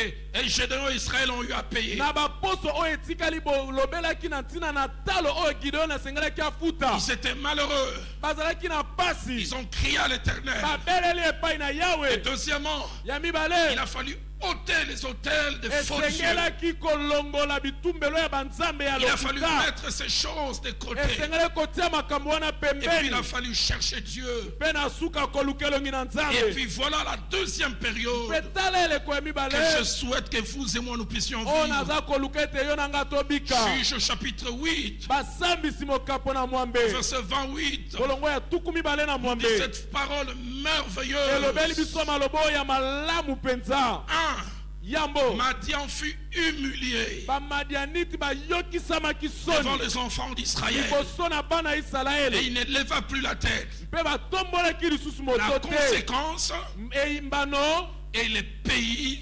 Gédéon et Israël ont eu à payer. Na baposo oyo etikali bolobelaki na ntina na talo oyo Gideon asengelaki afuta. Ils étaient malheureux. Bazalaki na pasi. Ils ont crié à l'Éternel. Babeleli epai na Et Yawe. deuxièmement, Ya mibale. il a fallu ôter les autels de faux dieux. Esengelaki kolongola bitumbelo ya banzambe ya Il a fallu lokuta. mettre ces choses de côté. Esengeli kotia makambo wana Et puis il pembeni. a fallu chercher Dieu. Mpe na suka koluka elongi na Et nzambe. puis voilà la deuxième période Mpe tala eleko ya que mibale. je souhaite que vous et moi nous puissions Oyo vivre. naza koluka ete yo na nga tobika. Juge chapitre 8, Basambisi mokapo na mwambe. verset 28. Kolongo ya tuku mibale na Dit mwambe. cette parole Elobeli merveilleuse. biso malobo ya malamu penza. 1. Yambo. Madian fut humilié Bamadianiti bayokisamaki devant soni. les enfants d'Israël. Liboso na bana Et Israele. il ne leva plus la tête. Mpe batombolaki lisusu La moto te. conséquence, Eyimbano et les pays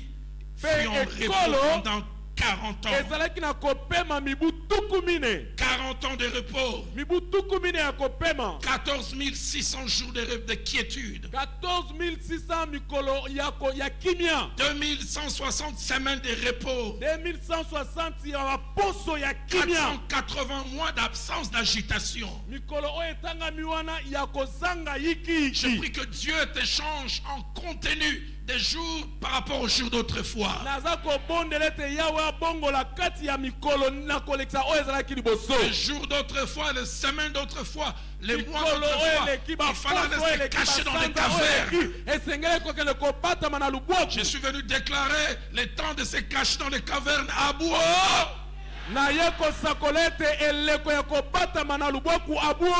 Pe furent en ekolo. repos pendant 40 ans. ezalaki na kopema mibu tuku mine. 40 ans de repos. Mibu tuku mine ya kopema. 14 600 jours de quiétude. 14600 mikolo ya kimia. 2160 semaines de repos. 2160 ya baposo ya kimia. 480 mois d'absence d'agitation. Mikolo oyo etangami wana ya kozanga Je yiki. prie que Dieu te change en contenu des jours par rapport aux jours d'autrefois. Naza kobondela ete yawe abongola kati ya mikolo na kolekisa oyo ezalaki liboso. Les jours d'autrefois, les semaines d'autrefois, les mois Mikolo oyo d'autrefois, eleki il fallait baposo oyo se eleki cacher dans les basanza oyo cavernes. eleki esengeli kokende kobatama na lubwaku. Je suis venu déclarer le temps de se cacher dans les cavernes à bout. Naye kosakola ete eleko ya kobatama na lubwaku abuo.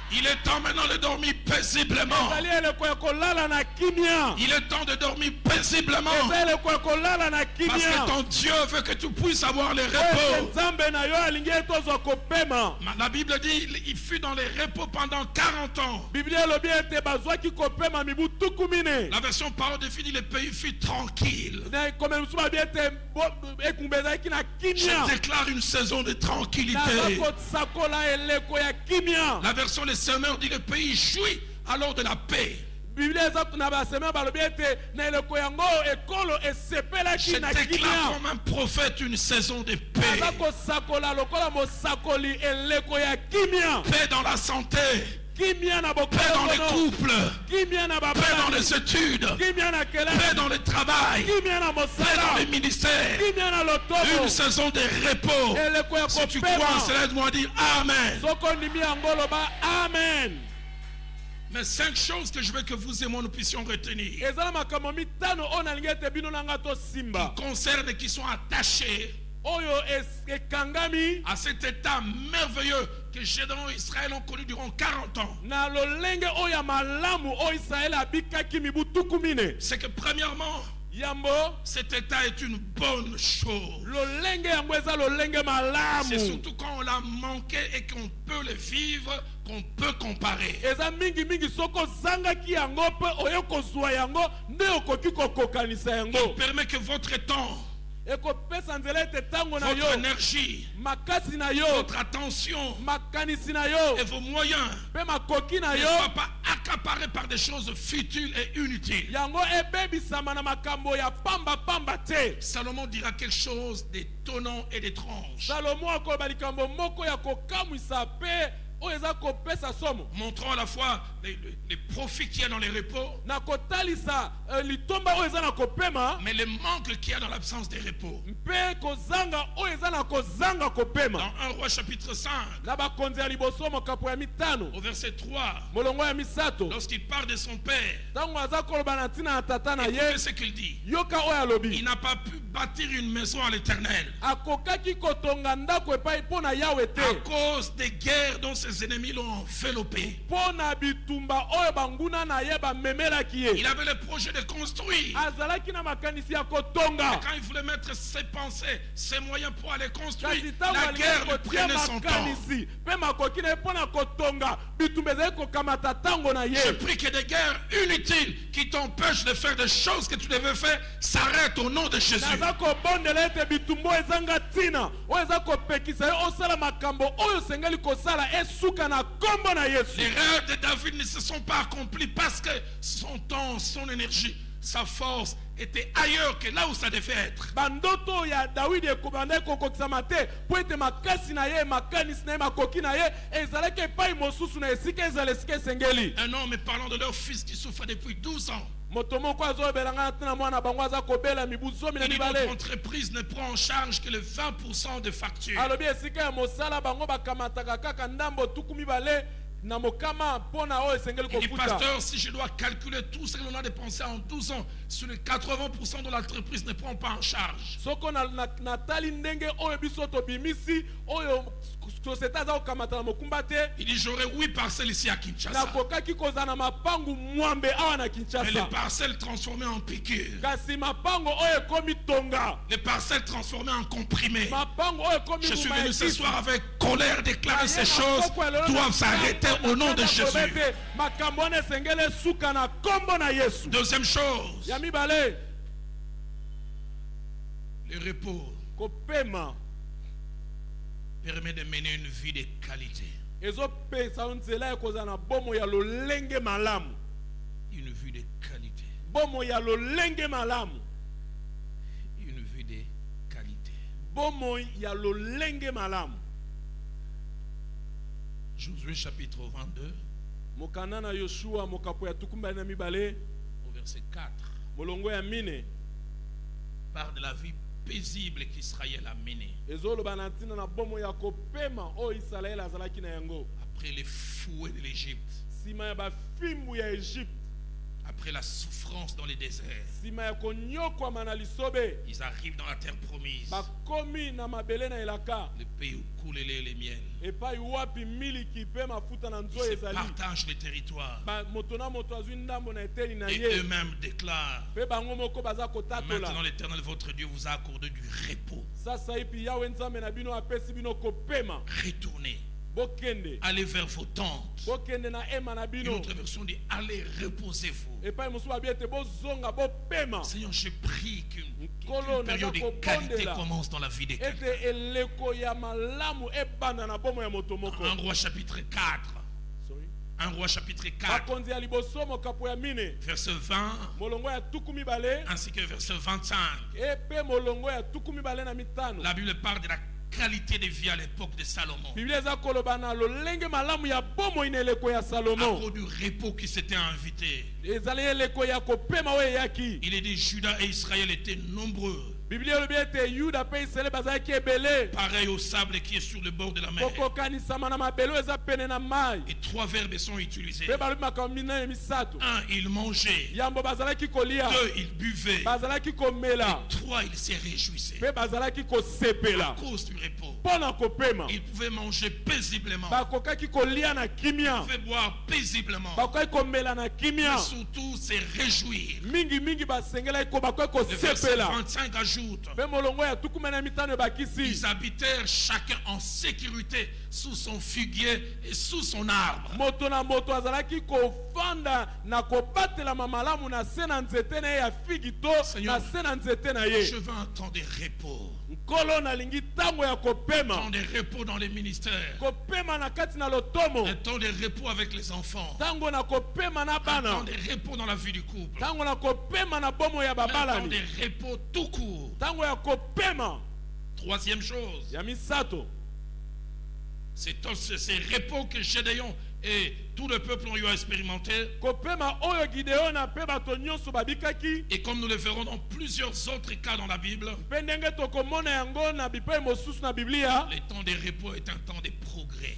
Il est temps maintenant de dormir paisiblement. Ezali eleko ya kolala na kimia. Il est temps de dormir paisiblement. Eza eleko ya kolala na Parce que kimia. ton Dieu veut que tu puisses avoir le Ete repos. nzambe na yo alingi tozwa kopema. La Bible dit il fut dans les repos pendant 40 ans. Biblia elobi ete bazwaki kopema mibu tuku mine. La version parole définit le pays fut tranquille. Na ekomeli mosusu babi ete ekumba ezalaki na Je kimia. déclare une saison de Naza tranquillité. kosakola eleko ya kimia. La version les semeurs dit le pays jouit alors de la paix. Biblia eza na baseme balobi ete na eleko yango ekolo Je esepelaki na déclare kimia. comme un prophète une saison de paix. Naza kosakola lokola mosakoli eleko ya kimia. Paix dans la santé. Kimia na Paix dans les bokolo. couples. Kimia na Paix dans babala. les études. Kimia na Paix kelele. dans le travail. Kimia na Paix dans mosala. les ministères. Kimia na Une lotobo. saison de repos. Eleko ya Si tu crois en kopema. cela, aide-moi à dire Amen. Soko ndimi yango loba amen. Mais 5 choses que je veux que vous et moi nous puissions retenir. Ezala makambo mitano oyo nalingi ete bino nanga tosimba. Concernent et qui sont attachés Oyo ekangami à cet état merveilleux que Gédéon et Israël ont connu durant 40 ans. na lolenge oyo ya malamu oyo Israele abikaki mibu tuku mine. C'est que premièrement, Yambo cet état est une bonne chose. lolenge yango eza lolenge C'est malamu. surtout quand on l'a manqué et qu'on peut le vivre qu'on peut comparer. Eza mingi mingi soko zangaki yango pe oyo kozwa yango nde okoki kokokanisa yango. Il permet que votre temps ekopesa nzela ete ntango na votre yo énergie, makasi na yo votre attention makanisi na yo et vos moyens mpe makoki na ne yo soient pas accaparés par des choses futiles et inutiles. yango ebebisama na makambo ya pamba te. Salomon dira quelque chose d'étonnant et d'étrange, Salomo akoloba likambo moko ya kokamwisa mpe oyo eza kopesa somo montrant à la fois les profits qu'il y a dans les repos, na kotalisa litomba oyo eza na kopema mais le manque qu'il y a dans l'absence des repos. mpe kozanga oyo eza na kozanga kopema. Dans 1 Roi chapitre 5, Na bakonzi ya liboso mokapo ya mitano au verset 3, molongo ya misato lorsqu'il parle de son père, ntango aza koloba na ntina ya tata na écoutez ye ce qu'il dit. yoka oyo alobi Il n'a pas pu bâtir une maison à l'Éternel akokaki kotonga ndako epai mpo na yawe à te cause des guerres dont ses ennemis l'ont enveloppé. mpo na bitumba oyo banguna na ye bamemelaki Il ye avait le projet de construire. azalaki na makanisi ya kotonga Quand il voulait mettre ses pensées, ses moyens pour aller construire, kasi ntango la guerre alingi lui kotia prenait son temps. makanisi mpe makoki na ye mpo na kotonga bitumba ezali kokamata ntango na Je ye prie que des guerres inutiles qui t'empêchent de faire des choses que tu devais faire s'arrêtent au nom de Jésus. naza kobondela ete bitumba oyo ezanga ntina oyo eza kopekisa ye osala makambo oyo osengeli kosala esuka na kombo na yesu. Les rêves de David ne se sont pas accomplis parce que son temps, son énergie, sa force était ailleurs que là où ça devait être. bandoto ya dawidi ekobanda ekokokisama te mpo ete makasi na ye makanisi na ye makoki na ye ezalaki epai mosusu na esika ezala esika esengeli. Un homme parlant de leur fils qui souffre depuis 12 ans. moto moko azobelanga na ntina mwana bango aza kobela mibu zomi na Et notre mibale entreprise ne prend en charge que le 20% de factures. alobi esika ya mosala bango bakamataka kaka ndambo tuku mibale na mokama mpo na oyo esengeli Il dit, kofuta. pasteur, si je dois calculer tout ce que l'on a dépensé en 12 ans, sur les 80% de l'entreprise ne prend pas en charge. soko natali ndenge oyo biso tobimisi oyo société aza kokamata na mokumba te Il dit, j'aurais 8 parcelles ici à Kinshasa. nakokaki kozala na mapangu mwambe awa na Mais les kinshasa parcelles transformées en piqûres. kasi mapango oyo ekomi tonga Les parcelles transformées en comprimés. mapango oyo ekomi Je suis mbuma ya venu ce kisi. soir avec colère déclarer Aye ces na choses poko ya lelo doivent na s'arrêter au nom de na Jésus. kobete, makambo wana esengeli esuka na kombo na yesu. Deuxième chose, ya mibale le repos kopema permet de mener une vie de qualité. ezopesa nzela ya kozala na bomo ya lolenge malamu. Une vie de qualité. bomo ya lolenge malamu. Une vie de qualité. bomo ya lolenge malamu. Josué chapitre 22, mokanda na yoshua mokapo ya tukumbali na mibale au verset 4, molongo ya mine parle de la vie paisible qu'Israël a menée. ezoloba na ntina na bomo ya kopema oyo isalaele azalaki na yango Après les fouets de l'Égypte, nsima ya bafimbu ya egypte, après la souffrance dans les déserts, nsima ya konyokwama na lisobe, ils arrivent dans la terre promise, bakomi na mabele na elaka le pays où coule le lait et les miel. epai wapi miliki mpe mafuta na Ils nzoyi se ezali. partagent le territoire. Moto na moto azwi ndambo na eteni na Et ye eux-mêmes déclarent, mpe bango moko baza maintenant kotatola. l'Éternel votre Dieu vous a accordé du repos. sasa ipi yawe nzambe na bino apesi bino kopema. Retournez, bokende allez vers vos tentes. bokende na ema na Une bino autre version dit, allez reposez-vous. epai mosusu babi ete bozonga bopema Seigneur, je prie qu'une Nkolo, période naza de qualité kobondela. commence dans la vie de quelqu'un. ete eleko ya malamu ebanda na bomo ya moto moko. 1 Roi chapitre 4. Sorry. 1 Roi chapitre 4, bakonzi ya liboso mokapo ya mine verset 20, molongo ya tuku mibale ainsi que verset 25. epe molongo ya tuku mibale na mitano. La Bible parle de la qualité de vie à l'époque de Salomon. biblia eza koloba na lolenge malamu ya bomoi na eleko ya À salomo. cause du repos qui s'était invité. ezali eleko ya kopema oyo eyaki. Il est dit Juda et Israël étaient nombreux, biblia elobi ete yuda mpe isalaele bazalaki ebele pareil au sable qui est sur le bord de la mer. kokokanisama na mabele oyo eza pene na mai. Et 3 verbes sont utilisés. mpe balobi makambo minene misato. 1, il mangeait. yambo bazalaki kolia 2, il buvait. bazalaki komela 3, il se réjouissait. mpe bazalaki À kosepela cause du repos. mpo na kopema. Il pouvait manger paisiblement. bakokaki kolia na Il kimia pouvait boire paisiblement. bakokaki komela na kimia Mais surtout se réjouir. mingi basengeli ko bakoki Le verset kosepela. 25 ajoute ajoute, Pe molongo ya tukumi na mitano ebakisi. ils habitèrent chacun en sécurité sous son figuier et sous son arbre. Moto na moto azalaki kofanda na kobatela mamalamu na se na nzete na ye ya figi to Seigneur, na se na nzete na ye. Je veux un temps de repos. Nkolo nalingi tango ya Un kopema. temps de repos dans les ministères. Kopema na kati na lotomo. Un temps de repos avec les enfants. Tango na kopema na Un bana. temps de repos dans la vie du couple. Tango na kopema na bomo ya Un temps babalani. de repos tout court. Tango ya kopema. Troisième chose, Ya misato. c'est ces repos que Gédéon et tout le peuple ont eu à expérimenter. Kopema oyo Gideon na pe bato nyonso babikaki. Et comme nous le verrons dans plusieurs autres cas dans la Bible, Pe ndenge tokomona yango na bipai mosusu na Biblia. le temps de repos est un temps de progrès,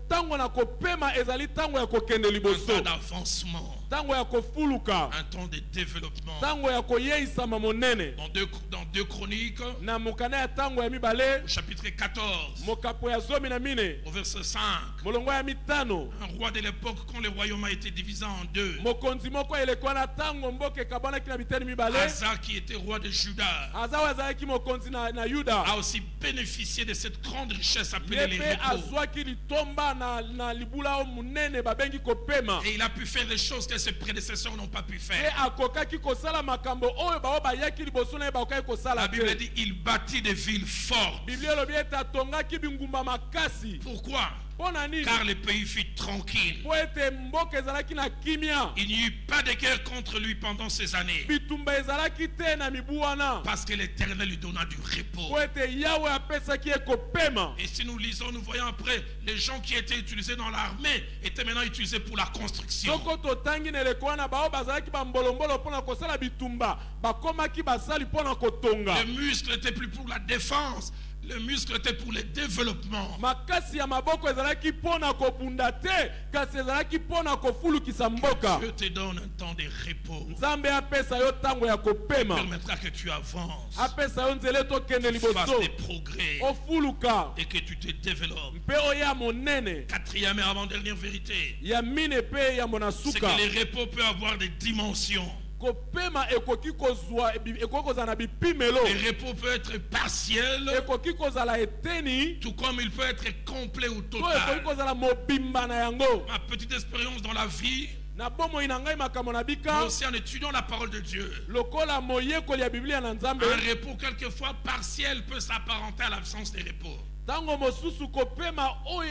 Tango na kopema ezali tango ya kokende un liboso. temps d'avancement, Tango ya kofuluka. un temps de développement. Tango ya koyeisama monene. Dans deux Chroniques, Na mokana ya tango ya mibale. au chapitre 14, Mokapo ya zomi na mine. au verset 5, Molongo ya mitano. un roi de l'époque, quand le royaume a été divisé en deux, Mokonzi moko elekwa na tango mboke kabana kina biteni mibale. Asa, qui était roi de Juda, Azawa azalaki mokonzi na Yuda. a aussi bénéficié de cette grande richesse appelée Ye les pe repos. azwaki litomba na libula o munene babengi kopema. Et il a pu faire des choses que ses prédécesseurs n'ont pas pu Ye faire. akokaki kosala makambo oyo bao bayaki liboso na ye bakokaki kosala La Bible te. dit il bâtit des villes fortes. Biblia elobi ete atongaki bingumba makasi. Pourquoi? Mpo na nini? Car le pays fut tranquille. Po ete mboka ezalaki na kimia. Il n'y eut pas de guerre contre lui pendant ces années. Bitumba ezalaki te na mibu wana. Parce que l'Éternel lui donna du repos. Po ete Yahweh apesaki ye kopema. Et si nous lisons, nous voyons après, les gens qui étaient utilisés dans l'armée étaient maintenant utilisés pour la construction. Soko totangi na eleko wana bao bazalaki bambolombolo mpona kosala bitumba bakomaki basali mpona kotonga. Le muscle n'était plus pour la défense. Le muscle était pour le développement. Makasi ya maboko ezalaki mpona kobunda te kasi ezalaki mpona kofulukisa mboka. Dieu te donne un temps de repos. Nzambe apesa yo tango ya kopema. Permettra que tu avances, Apesa yo nzela tokende fasses liboso des progrès ofuluka et que tu te développes. mpe oya monene Quatrième et avant-dernière vérité, ya mine mpe ya c'est monasuka. que le repos peut avoir des dimensions. Kopema ekoki kozwa ekoki kozala na bipimelo. Le repos peut être partiel, Ekoki kozala eteni tout comme il peut être complet ou to ekoki total. kozala mobimba na yango. Ma petite expérience dans la vie, Na bomoi na ngai makambo na mais bika aussi en étudiant la parole de Dieu. lokola moyekoli ya Biblia na Nzambe. Un repos quelquefois partiel peut s'apparenter à l'absence de repos. Tango mosusu kopema oyo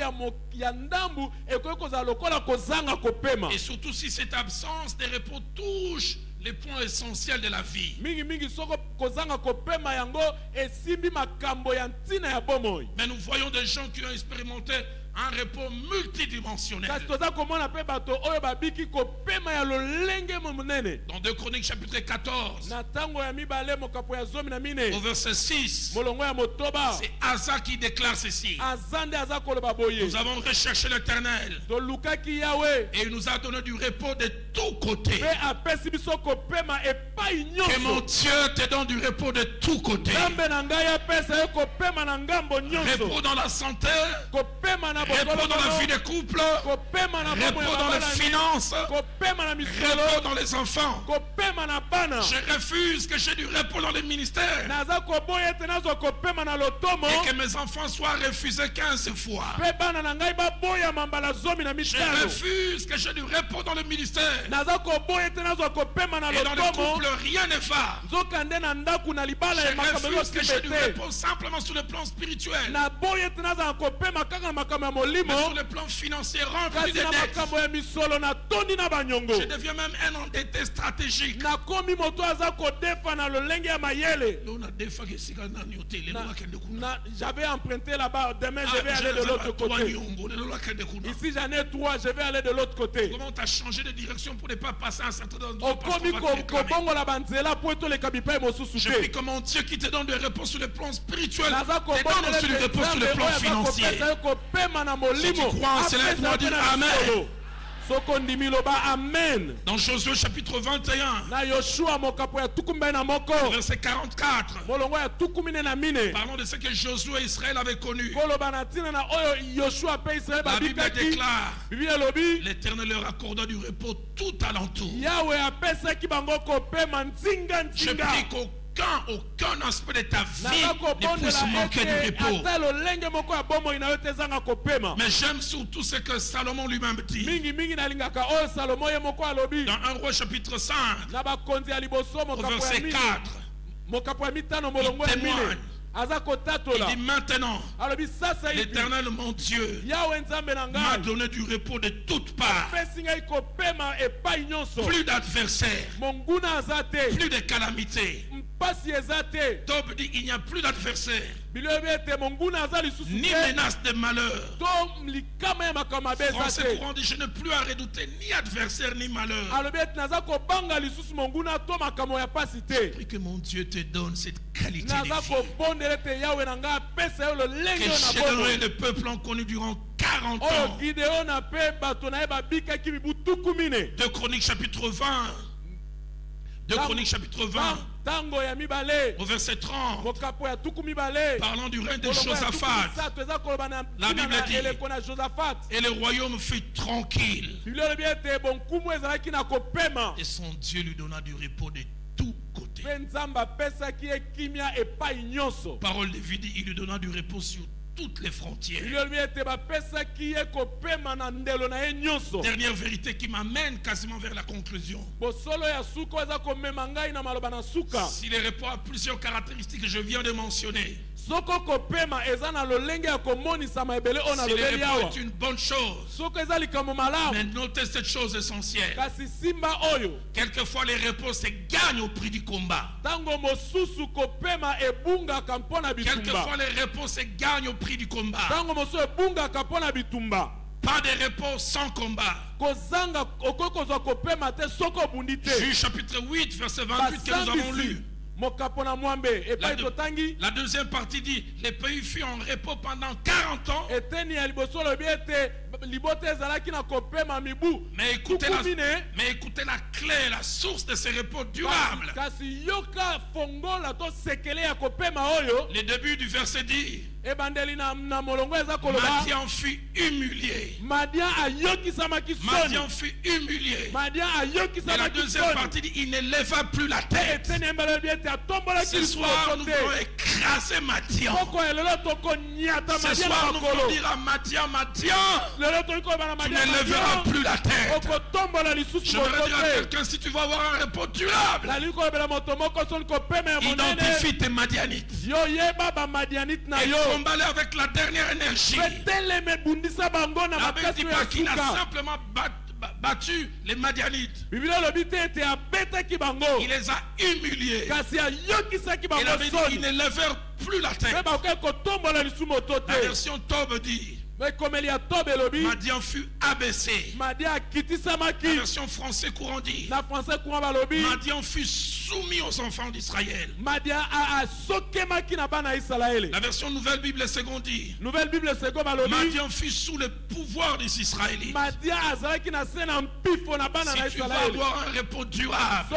ya ndambu ekoki kozala lokola kozanga kopema. Et surtout si cette absence de repos touche les points essentiels de la vie. Mingi soko kozanga kopema yango esimbi makambo ya ntina ya bomoi. Mais nous voyons des gens qui ont expérimenté un repos multidimensionnel. Kasi toza komona pe bato oyo babiki kopema ya lolenge monene. Dans 2 Chroniques chapitre 14, Na tango ya mibale mokapo ya zomi na au mine. verset 6, Molongo ya motoba. c'est Asa qui déclare ceci. Azande aza koloba boye. Nous avons recherché l'Éternel Tolukaki Yahweh. et il nous a donné du repos de tous côtés. Pe apesi biso kopema epai Que mon nyonso. Dieu te donne du repos de tous côtés. Nzambe na ngai apesa yo kopema na ngambo Repos nyonso. dans la santé, Kopema na repos dans la vie bokolo. de couple, Kopema na bomo repos ya dans les babalani. finances, Kopema na repos misolo. dans les enfants. Kopema na bana. Je refuse que j'ai du repos dans les ministères Naza koboya ete nazwa kopema na lotomo. et que mes enfants soient refusés 15 fois. Pe bana na ngai baboya mambala zomi na Je mitano. refuse que j'ai du repos dans le ministère. Naza koboya ete nazwa kopema na Et dans le lotomo. couple, rien ne va. Nzokande na ndaku na libala Je ya makambo refuse que j'ai du yosibete. repos simplement sur le plan spirituel. Na boya ete nazwa kopema kaka na makambo ya Mais sur molimo. le plan financier rempli Kasi de na dettes. makambo ya misolo na tondi na banyongo. Je deviens même un endetté stratégique. Nakomi moto aza kodefa na lolenge ya mayele. J'avais emprunté là-bas, demain je vais aller de l'autre côté. Ici j'en ai 3, je vais aller de l'autre côté. Comment tu as changé de direction pour ne pas passer un certain endroit parce Okomi qu'on va te réclamer. kobongola banzela po etoleka bipai mosusu Je te. prie que mon Dieu qui te donne des réponses sur le plan spirituel, Naza te donne aussi des réponses sur le plan financier. kopema na molimo. Si tu crois en cela, tu dois dire Amen. Soko ndimi loba amen. Dans Josué chapitre 21, Na Yoshua mokapo ya tukumbe na moko. verset 44, Molongo ya tukumine na mine. parlons de ce que Josué et Israël avaient connu. Koloba na tina na oyo Yoshua pe Israël La Bible babikaki. déclare, Biblia lobi. l'Éternel leur accorda du repos tout alentour. Yahweh apesaki bango kopema nzinga Je nzinga. prie qu'au aucun aspect de ta vie ne puisse manquer du repos. Mais j'aime surtout ce que Salomon lui-même dit. Dans 1 Roi chapitre 5, au verset 4, il témoigne. Il dit maintenant, l'Éternel mon Dieu m'a donné du repos de toutes parts. Plus d'adversaires, plus de calamités. Job dit il n'y a plus d'adversaires, ni menace de malheur. Français courant dit je n'ai plus à redouter ni adversaire ni malheur. Prie que mon Dieu te donne cette qualité de vie que Gédéon et le peuple ont connu durant 40 ans. 2 Chroniques chapitre 20. 2 Chroniques chapitre 20. Au verset 30, parlant du règne de Josaphat, la Bible dit, et le royaume fut tranquille, et son Dieu lui donna du repos de tous côtés. Parole de vie dit, il lui donna du repos sur toutes les frontières. Dernière vérité qui m'amène quasiment vers la conclusion. Si le repos a plusieurs caractéristiques que je viens de mentionner, si le repos est une bonne chose, mais notez cette chose essentielle. Quelquefois les repos se gagnent au prix du combat. Quelquefois les repos se gagnent au prix du combat. Pas de repos sans combat. Juge chapitre 8 verset 28 que nous avons lu. La deuxième partie dit les pays furent en repos pendant 40 ans. Mais écoutez la clé, la source de ce repos durable. Le début du verset dit Madian fut humilié. Madian fut humilié. Et la deuxième partie dit il ne leva plus la tête. Ce soir nous voulons écraser Madian. Ce soir nous voulons dire à Madian, tu ne lèveras plus la tête. Je voudrais dire à quelqu'un, si tu veux avoir un repos durable, identifie tes Madianites et combat-les avec la dernière énergie. La Bible dit pas qu'il a simplement battu les Madianites. Il les a humiliés. Et la Bible dit qu'ils ne lèvèrent plus la tête. La version Tob dit Madian fut abaissé. La version français courant dit Madian fut soumis aux enfants d'Israël. La version Nouvelle Bible Seconde dit Madian fut sous le pouvoir des Israélites. Si tu veux avoir un repos durable,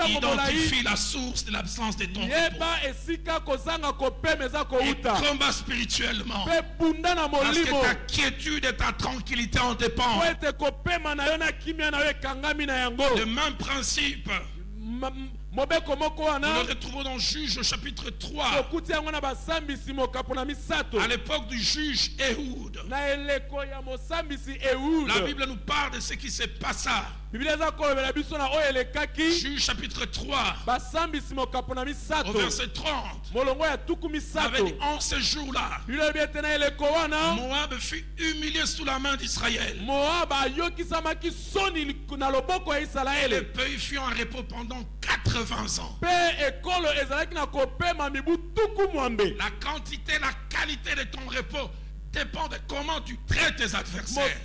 identifie la source de l'absence de ton repos et combat spirituellement. Parce que ta quiétude et ta tranquillité en dépendent. Le même principe, nous le retrouvons dans Juge au chapitre 3. À l'époque du juge Ehud, la Bible nous parle de ce qui se passa. Juge chapitre 3 au verset 30 avait dit en ce jour-là Moab fut humilié sous la main d'Israël. Le pays fut en repos pendant 80 ans. La quantité, la qualité de ton repos dépend de comment tu traites tes adversaires.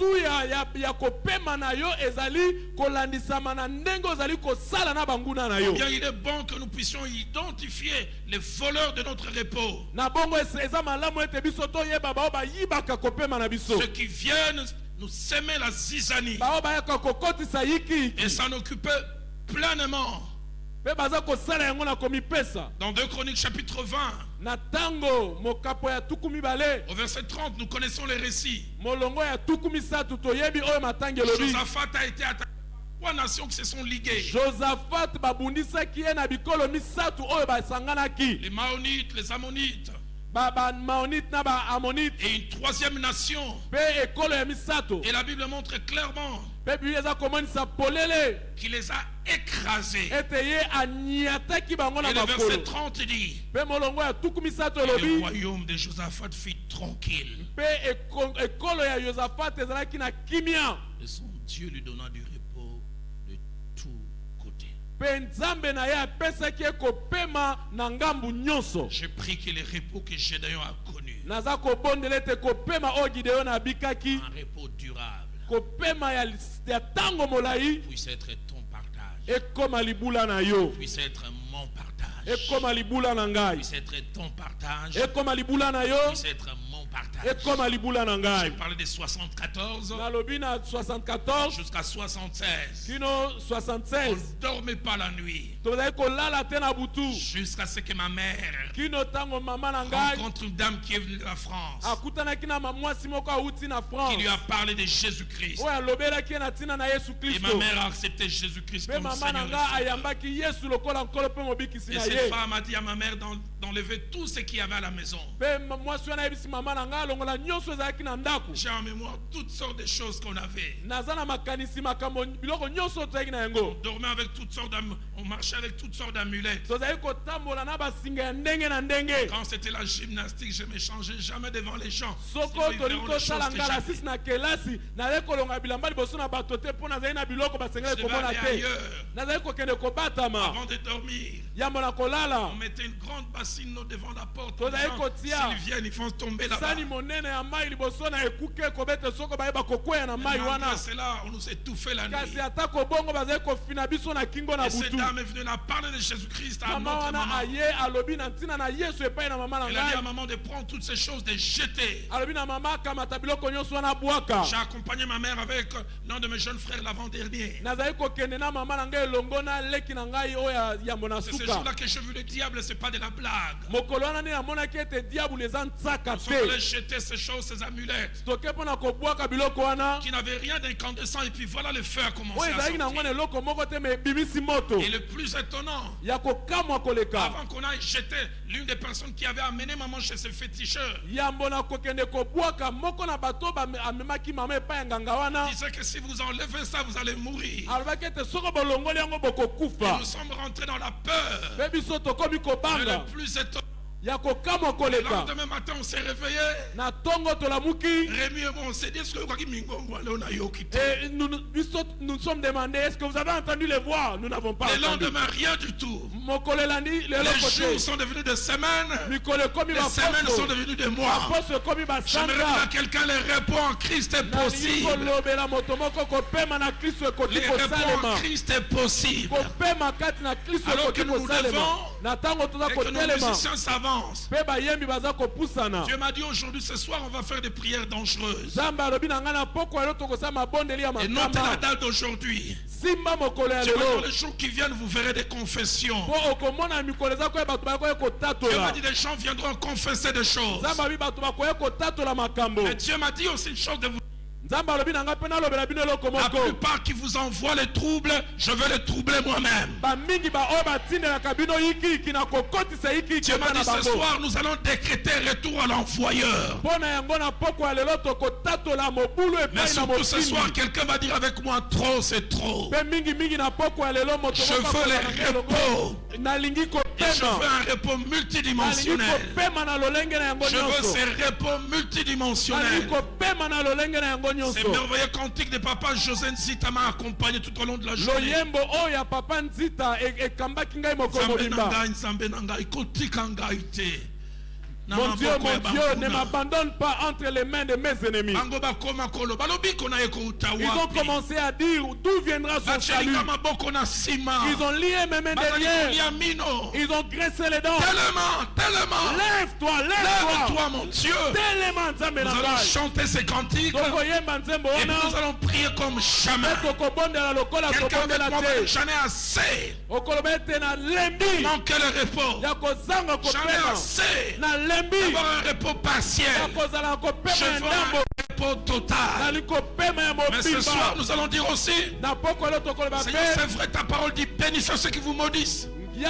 Bien, il est bon que nous puissions identifier les voleurs de notre repos. Ceux qui viennent nous sèmer la zizanie et s'en occuper pleinement. Dans 2 Chroniques chapitre 20 au verset 30, nous connaissons les récits. Josaphat a été attaqué 3 nations qui se sont liguées. Josaphat babundisaki ye na bikolo misatu oyo basanganaki. Les Maonites, les Ammonites. Maonite na ba Ammonite. Et une 3e nation. Pe ekolo ya misato. Et la Bible montre clairement Pe Bible eza komonisa polele. qu'il les a écrasés. Ete ye aniataki bango na Et le verset makolo. 30 dit, Pe molongo ya tuku misato le elobi. royaume de Josaphat fut tranquille. Pe ekolo ya Josaphat ezalaki na kimia. Et son Dieu lui donna du repos de tous côtés. Pe nzambe na ye apesaki ye kopema na ngambu nyonso. Je prie que les repos que Gédéon a connus, Naza kobondela ete kopema oyo Gideon abikaki. un repos durable, Kopema ya tango molai puisse être ton partage, ekoma libula na yo. puisse être mon partage, Ekoma libula na ngai. puisse être ton partage, Ekoma libula na yo. puisse être mon partage. Ekoma libula na J'ai ngai. parlé de 74 Nalobi na 74 jusqu'à 76. kino On 76. ne dormait pas la nuit Tozali kolala te na butu. jusqu'à ce que ma mère Kino tango mama na ngai rencontre une dame qui est venue de la France, akutanaki na mwasi moko awuti na qui France. lui a parlé de Jésus-Christ. Oyo alobelaki ye na ntina na Yesu Et ma Kristo. mère a accepté Jésus-Christ Pe comme mama Seigneur na et ngai Sauveur. ayambaki Yesu lokola nkolo mpe mobikisi Et na cette ye. femme a dit à ma mère d'enlever tout ce qu'il y avait à la maison. Pe mwasi wana ayebisi mama na ngai alongola nyonso ezalaki na ndako. J'ai en mémoire toutes sortes de choses qu'on avait. Naza na makanisi makambo biloko nyonso tozalaki na On yango. dormait avec toutes sortes on marchait avec toutes sortes d'amulettes. Tozali kotambola na basinga ya ndenge na ndenge. Quand c'était la gymnastique, je ne me changeais jamais devant les gens. Soko Sinon, ils toli verront les choses tosala que ngala j'ai sisi na kelasi nazali kolonga bilamba liboso na bato te mpo nazali na biloko basengeli Je devais komona aller te. ailleurs. Nazali kokende kobatama Avant de dormir, yambo na kolala. on mettait une grande bassine devant la porte. Tozali S'ils kotia viennent, ils vont tomber là-bas. sani monene ya mai liboso na ekuke kobete soko bayeba kokweya na mai wana. Malgré cela, on nous étouffait la nuit. Kasi atako bongo bazali kofina biso na kingo na Et cette butu. dame est venue la parler de Jésus-Christ à Mama notre wana maman. aye alobi na ntina na Yesu epai na mama na Elle a dit à ngai. maman de prendre toutes ces choses, de jeter. Alobi na mama akamata biloko nyonso wana bwaka. J'ai accompagné ma mère avec l'un de mes jeunes frères l'avant-dernier. Nazali kokende na mama na ngai elongo na leki na ngai oyo yambo na C'est ce suka. jour-là que j'ai vu le diable, c'est pas de la blague. Mokolo wana nde namonaki ete diabolo eza ntsaka On voulait te. jeter ces choses, ces amulettes, Toke mpo na kobwaka biloko wana qui n'avaient rien d'incandescent, et puis voilà, le feu a commencé oyo à ezalaki nango na sortir. eloko moko te me ebimisi moto Et le plus étonnant, ya kokamwa koleka. avant qu'on aille jeter, l'une des personnes qui avait amené maman chez ce féticheur Yambo na kokende kobwaka moko na bato amemaki mama epai ya nganga wana disait que si vous enlevez ça, vous allez mourir. alobaki ete soko bolongoli yango Et bokokufa. nous sommes rentrés dans la peur. Mpe biso tokomi Mais kobanga le plus étonnant, ya kokamwa le koleka. lendemain matin, on s'est réveillé. Na tongo tolamuki Rémi et moi, on s'est dit, est-ce que vous voyez Mingongo, là, on a yoki. et nous sommes demandés est-ce que vous avez entendu les voix? Nous n'avons pas Le entendu. lendemain, rien du tout. Mokolo elandi lelo Les jours kote sont devenus des semaines. mikolo ekomi Les semaines sont baposo devenues des mois. baposo ekomi J'aimerais dire à basanza. quelqu'un, les repos en Christ est Nalingi possible. kolobela moto moko kopema na Kristo ekoti Les repos en kosalema. Christ est possible. Kopema kati na Kristo Alors ekoti que nous nous kosalema. levons Na tango toza Et que nos kotelema musiciens s'avancent. mpe bayembi baza kopusana. Dieu m'a dit aujourd'hui, ce soir, on va faire des prières dangereuses. Nzambe alobi na ngai na poko lelo tokosala mabondeli ya Et notez la makamba. date d'aujourd'hui. Simba mokolo ya Dieu m'a dit, dans lelo les jours qui viennent, vous verrez des confessions. mpo okomona mikolo eza koya bato bakoya Dieu m'a kotatola. dit, des gens viendront confesser des choses. Nzambe abi bato bakoya kotatola makambo. Mais Dieu m'a dit aussi une chose de vous. Nzambe alobi na ngai mpe nalobela bino eloko La moko. plupart qui vous envoient les troubles, je vais les troubler moi-même. Bamingi baoyo batindelaka bino yikiyiki na kokotisa yikiyiki Dieu m'a epai na dit ce bango. soir, nous allons décréter retour à l'envoyeur. Mpo na yango na poko ya lelo tokotatola mobulu Mais epai na surtout ce soir, motindi. quelqu'un va dire avec moi, trop c'est trop. Mpe mingimingi na poko ya lelo moto Je moko veux akoza les na repos. nalingi Et je veux kopema. un repos Nalingi multidimensionnel. kopema na lolenge na yango Je veux nyonso. ces repos Nalingi multidimensionnels. kopema na lolenge na yango Ces nyonso. merveilleux cantiques de papa José Nzita m'a accompagné tout au long de la journée. loyembo oyo ya papa nzita ekambaki ngai mokolo Nzambe na mobimba. ngai, Nzambe na ngai, kotika ngai te. Na Mon Dieu, maboko ya mon Dieu, ne banguna. m'abandonne pas entre les mains de mes ennemis. Bango bakoma kolo, balobi kona ye kouta Ils ont wapi. commencé à dire d'où viendra son salut. Bachelinga maboko na sima. Ils ont lié mes mains Bazali derrière. kolia mino. Ils ont graissé les dents. Tellement, tellement. Lève-toi, lève-toi. Lève-toi, mon Dieu. Tellement nzambe Nous na allons ngai. chanter ces cantiques. Tokoyemba nzembo Et puis nous wana. allons prier comme jamais. Mpe tokobondela lokola Quelqu'un avec tobondela moi, te. j'en ai assez. okoloba ete na lembi Manquer le repos. ya kozanga J'en ai kopema assez. na lembi D'avoir un repos ya partiel. kozala Je kopema ya veux un ndambo repos repos total. Mais ce soir, nous allons dire aussi, Seigneur, c'est vrai, ta parole dit, bénissez ceux qui vous maudissent. Faites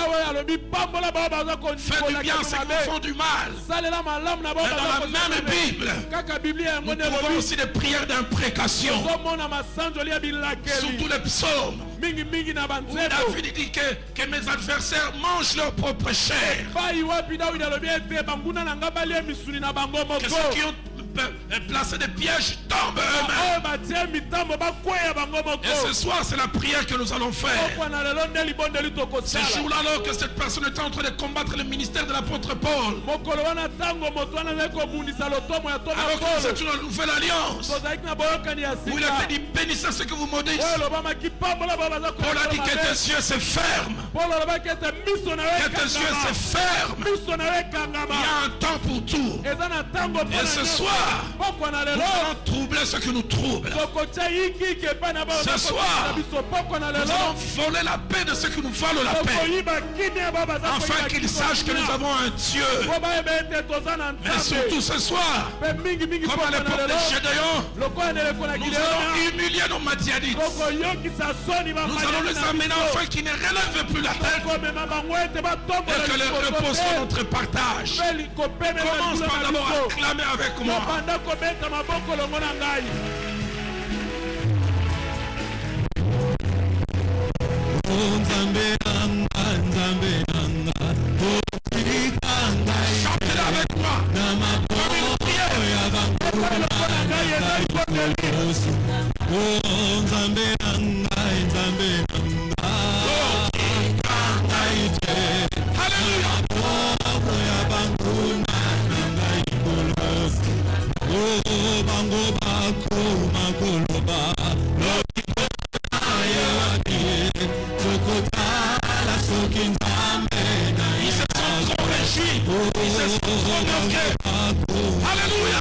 du bien à ceux qui vous font du mal. Mais dans la même Bible, nous trouvons aussi des prières d'imprécation. Surtout les psaumes. Où David dit que mes adversaires mangent leur propre chair. Que ceux qui ont placé des pièges tombent eux-mêmes. Et ce soir, c'est la prière que nous allons faire. Ce jour-là, alors que cette personne était en train de combattre le ministère de l'apôtre Paul, alors que nous étions dans la nouvelle alliance, où il a dit bénissez ceux que vous maudissent. Paul a dit que tes yeux se ferment. Que tes yeux se ferment. Il y a un temps pour tout. Et ce soir, nous allons troubler ce que nous trouble. Ce soir, nous allons voler la paix de ceux qui nous volent la paix. Afin qu'ils sachent que nous avons un Dieu. Mais surtout ce soir, comme à l'époque de Gédéon, nous allons humilier nos madianites. Nous allons les amener afin qu'ils ne relèvent plus la tête. Et que le repos soit notre partage. Commence par d'abord à clamer avec moi. Chantez avec moi comme une prière. Ils se sont trop réjouis. Ils se sont trop moqués. Alléluia.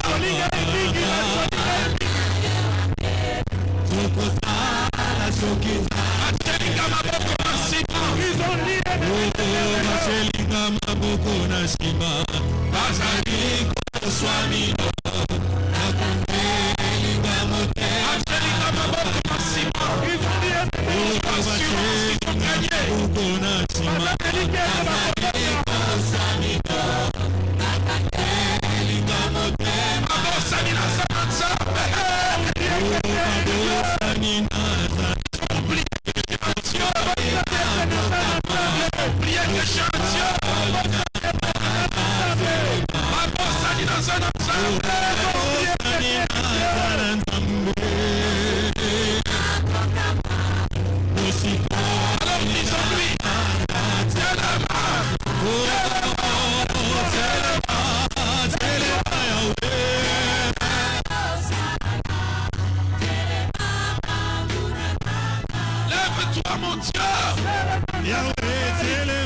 Lève-toi mon Dieu. Yahweh, c'est le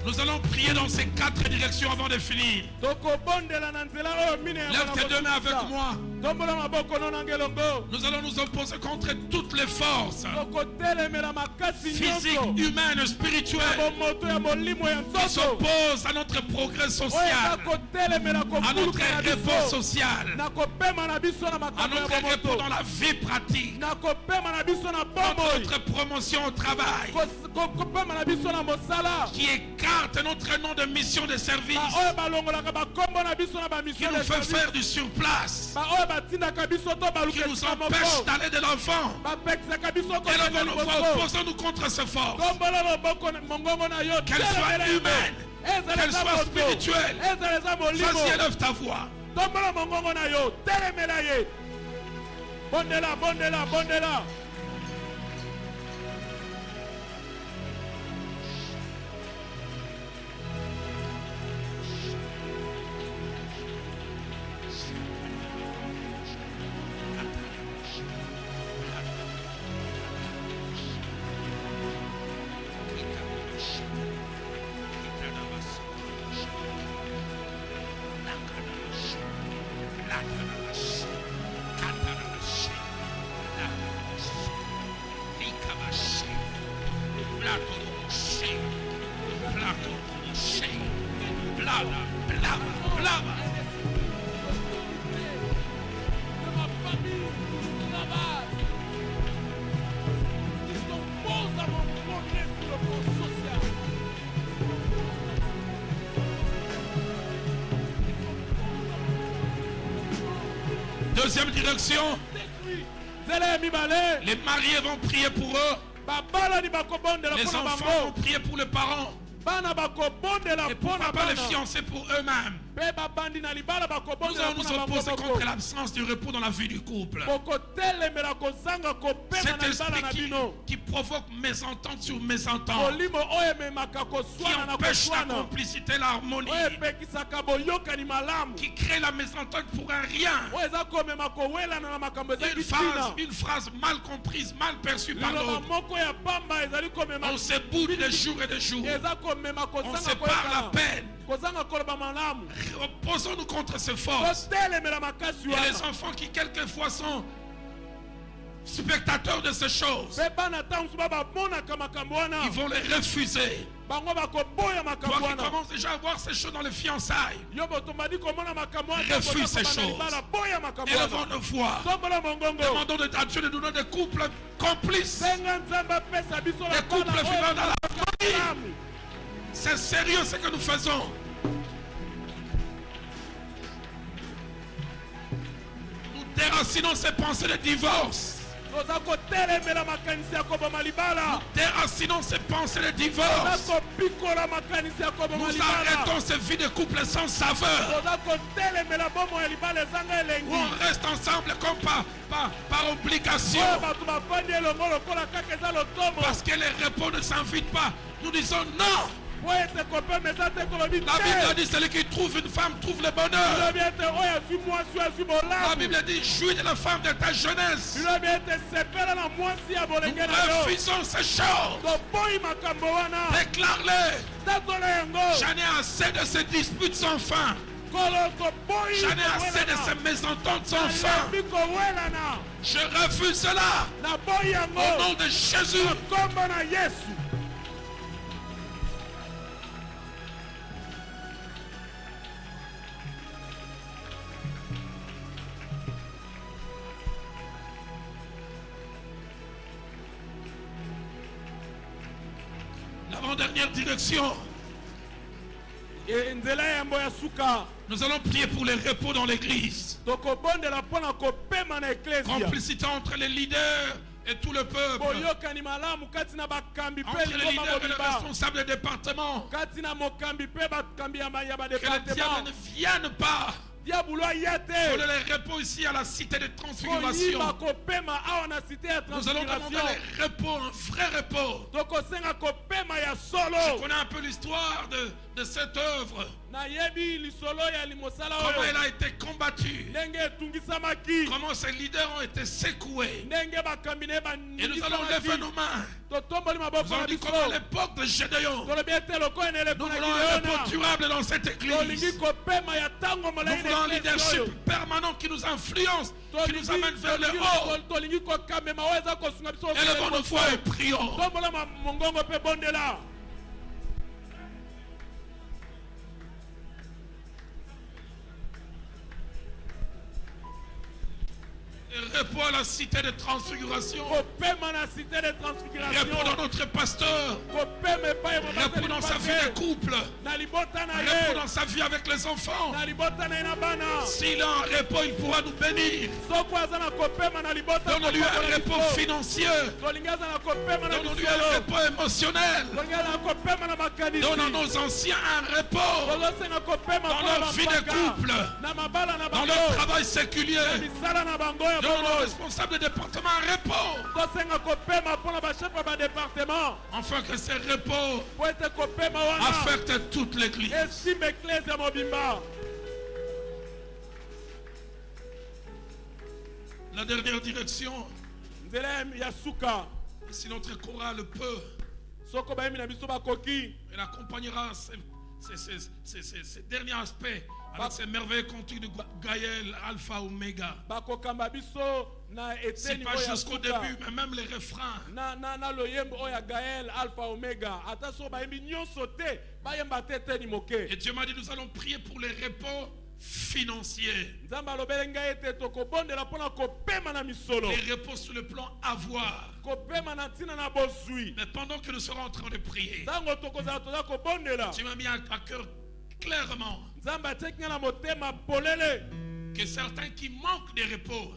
Nous allons prier dans ces 4 directions avant de finir. Lève tes deux mains avec moi. Nous allons nous opposer contre toutes les forces physiques, humaines, spirituelles qui s'opposent à notre progrès social, à notre repos social, à notre repos dans la vie pratique, à notre promotion au travail, qui écarte notre nom de mission de service, qui nous fait faire du surplace, qui nous empêche d'aller de l'enfant. Élevons nos voix, opposons-nous contre ces forces, qu'elles soient humaines, qu'elles soient spirituelles. Vas-y, élève ta voix. Bondela. Deuxième direction, les mariés vont prier pour eux, les enfants vont prier pour les parents, et pourquoi pas les fiancés pour eux-mêmes. Nous allons nous opposer contre l'absence du repos dans la vie du couple. Cet esprit qui provoque mésentente sur mésentente, qui empêche la complicité, l'harmonie, qui crée la mésentente pour un rien. Une phrase mal comprise, mal perçue par l'autre. On se boude de jour et de jour. On se parle à peine. Opposons-nous contre ces forces. Et les enfants qui quelquefois sont spectateurs de ces choses, ils vont les refuser. Toi qui commences déjà à voir ces choses dans les fiançailles, refuse ces choses. Élevons nos voix. Demandons à Dieu de nous donner des couples complices, des couples vivant dans la famille. C'est sérieux ce que nous faisons. Nous déracinons ces pensées de divorce. toza kotelemela makanisi ya koboma libala, déracinons ces pensées de divorce. toza kopikola makanisi ya koboma Nous libala, arrêtons ces vies de couple sans saveur. toza kotelemela bomo ya libala ezanga elengi, Où on reste ensemble comme par obligation. oyo bato bafandi elongo lokola kaka eza lotomo, Parce que les repos ne s'invitent pas. Nous disons non. po ete kopema eza te kolobi La Bible te, dit celui qui trouve une femme trouve le bonheur. bilobi ete oyo azwi mwasi oyo azwi La bolamu, Bible dit jouis de la femme de ta jeunesse. bilobi ete sepela na mwasi ya Nous bolenge na yo, refusons ces choses. toboyi makambo wana, Déclare-les. tatola yango, J'en ai assez de ces disputes sans fin. kolo toboyi J'en ai assez de ces mésententes sans fin. nalembi kowelana, Je refuse cela. naboyi yango, Au nom de Jésus. na kombo na Yesu. L'avant-dernière direction. nzela yambo ya suka, Nous allons prier pour les repos dans l'église. tokobondela mpona kopema na eklesia, Complicité entre les leaders et tout le peuple. boyokani malamu kati na bakambi mpe Entre les likoma leaders et les mobimba, responsables des départements. kati na mokambi mpe bakambi ya Que le diable badepartement, ne vienne pas. diabolo aya Pour te les repos ici à la cité de transfiguration. koyiba kopema awa na site ya Nous allons demander transfiguration, les repos, un vrai repos. tokosenga kopema ya Je solo, connais un peu l'histoire de cette œuvre. nayebi lisolo ya limosala Comment oyo elle a été combattue. ndenge etungisamaki, Comment ces leaders ont été secoués. ndenge bakambi na ye Et nous allons lever nos baningisamaki, mains. totomboli Nous maboko allons na dire biso, comme à l'époque de Gédéon. tolobi ete lokola na Nous eleko na voulons un repos Gideona, durable dans cette tolingi église. kopema ya tango Nous molai voulons un na eklesi oyo, leadership permanent qui nous influence, qui nous amène vers le haut. tolingi kokamema oyo eza kosunga biso Élevons nos voix et prions. tombola mongongo mpe bondela. Repos à la cité de transfiguration. kopema na cité de Repos dans transfiguration, notre pasteur. kopema epai ya Repos dans sa vie de couple. na libota na Repos ye, dans sa vie avec les enfants. na libota na ye na bana, S'il a un repos, il pourra nous bénir. soko aza na kopema na libota, Donne-lui un repos financier. tolingi aza na kopema na Donne-lui un bisolo, repos émotionnel. tolingi aza na kopema na makanisi, Donne à nos anciens un repos. tozosenga kopema Dans mpona leur vie de bampaka, couple. na mabala na Dans leur bango, travail séculier. misala na bango ya Donne à nos bongo, responsables de département un repos. tosenga kopema mpona bashefe ya badepartement, Afin que ces repos po ete kopema wana affectent toute l'église. esimba eklesi ya mobimba. La dernière direction, Nzela ya suka, si notre chorale peut, soko bayembi na biso bakoki, elle accompagnera ces derniers aspects avec ces merveilleux cantiques de Gaël, Alpha, Omega. bakokamba biso na C'est eteni pas oyo ya jusqu'au suka, début, mais même les refrains. na loyembo oyo ya Gaël, Alpha, Omega, ata so bayembi nyonso te bayemba te eteni moke. Et Dieu m'a dit, nous allons prier pour les repos financiers. Nzambe alobeli ngai ete tokobondela mpona kopema na misolo, Les repos sur le plan avoir. kopema na ntina na bozwi. Mais pendant que nous serons en train de prier, Ntango tokozala toza kobondela, Dieu m'a mis à cœur clairement Nzambe atiaki ngai na motema polele, que certains qui manquent de repos,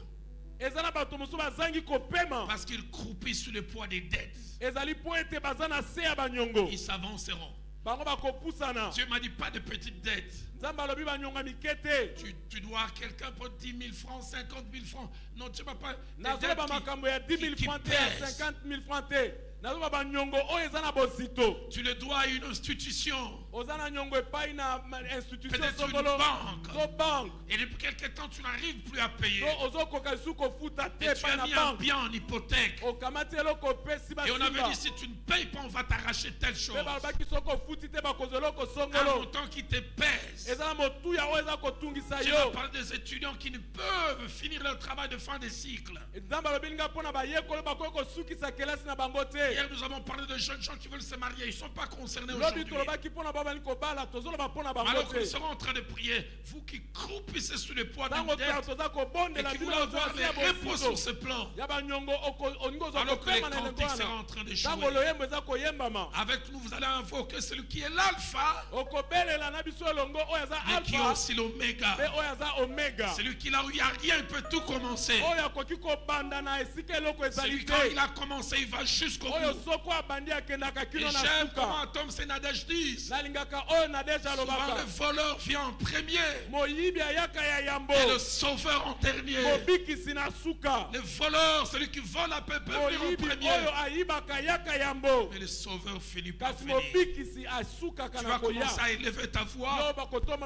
eza na bato mosusu bazangi kopema, parce qu'ils croupissent sous le poids des dettes, ezali mpo ete baza na se ya banyongo, ils s'avanceront. bango bakopusana. Dieu m'a dit pas de petites dettes. Nzambe alobi banyonga mike te, Tu dois à quelqu'un pour 10 000 francs, 50 000 francs. Non, tu ne vas pas. Des nazoloba dettes makambo ya 10 000 qui francs te, ya pèsent. 50 000 francs te, nazoloba banyongo oyo eza na bozito, Tu le dois à une institution. oza na nyongo epai na institution Peut-être une songolo, banque. to banque, Et depuis quelque temps, tu n'arrives plus à payer. to ozokoka lisusu kofuta te Et tu epai as na mis un banque, bien en hypothèque. okamati eloko opesi Et on avait basimba, dit si tu ne payes pas, on va t'arracher telle chose. mpe balobaki soki ofuti te bakozwa eloko Un songolo, montant qui te pèse. eza na motuya oyo eza kotungisa Dieu m'a yo. parlé des étudiants qui ne peuvent finir leur travail de fin de cycle. Nzambe alobeli ngai mpona bayekoli bakoki kosukisa kelasi na bango te. Hier, nous avons parlé de jeunes gens qui veulent se marier. Ils ne sont pas concernés lobi aujourd'hui. tolobaki mpona babali kobala, tozoloba mpona bango Alors que nous te. serons en train de prier, vous qui croupissez sous le poids Ntango d'une toya dette toza et kobondela qui bino voulez avoir ozwa les ya repos sur bosito ce plan, ya banyongo olingi ozwa alors que les kopema na eloko cantiques seront wana, en train de ntango jouer. loyembo eza koyembama, Avec nous, vous allez invoquer celui qui est l'alpha okobelela na biso elongo oyo mais qui est aussi l'oméga. Celui qui là où il n'y a rien, il peut tout commencer. Celui quand il a commencé, il va jusqu'au bout. Et j'aime comment Tom Senadej dit, souvent le voleur vient en premier et le sauveur en dernier. Le voleur, celui qui vole à peu près venir en premier. Mais le sauveur finit par venir. Tu vas commencer à élever ta voix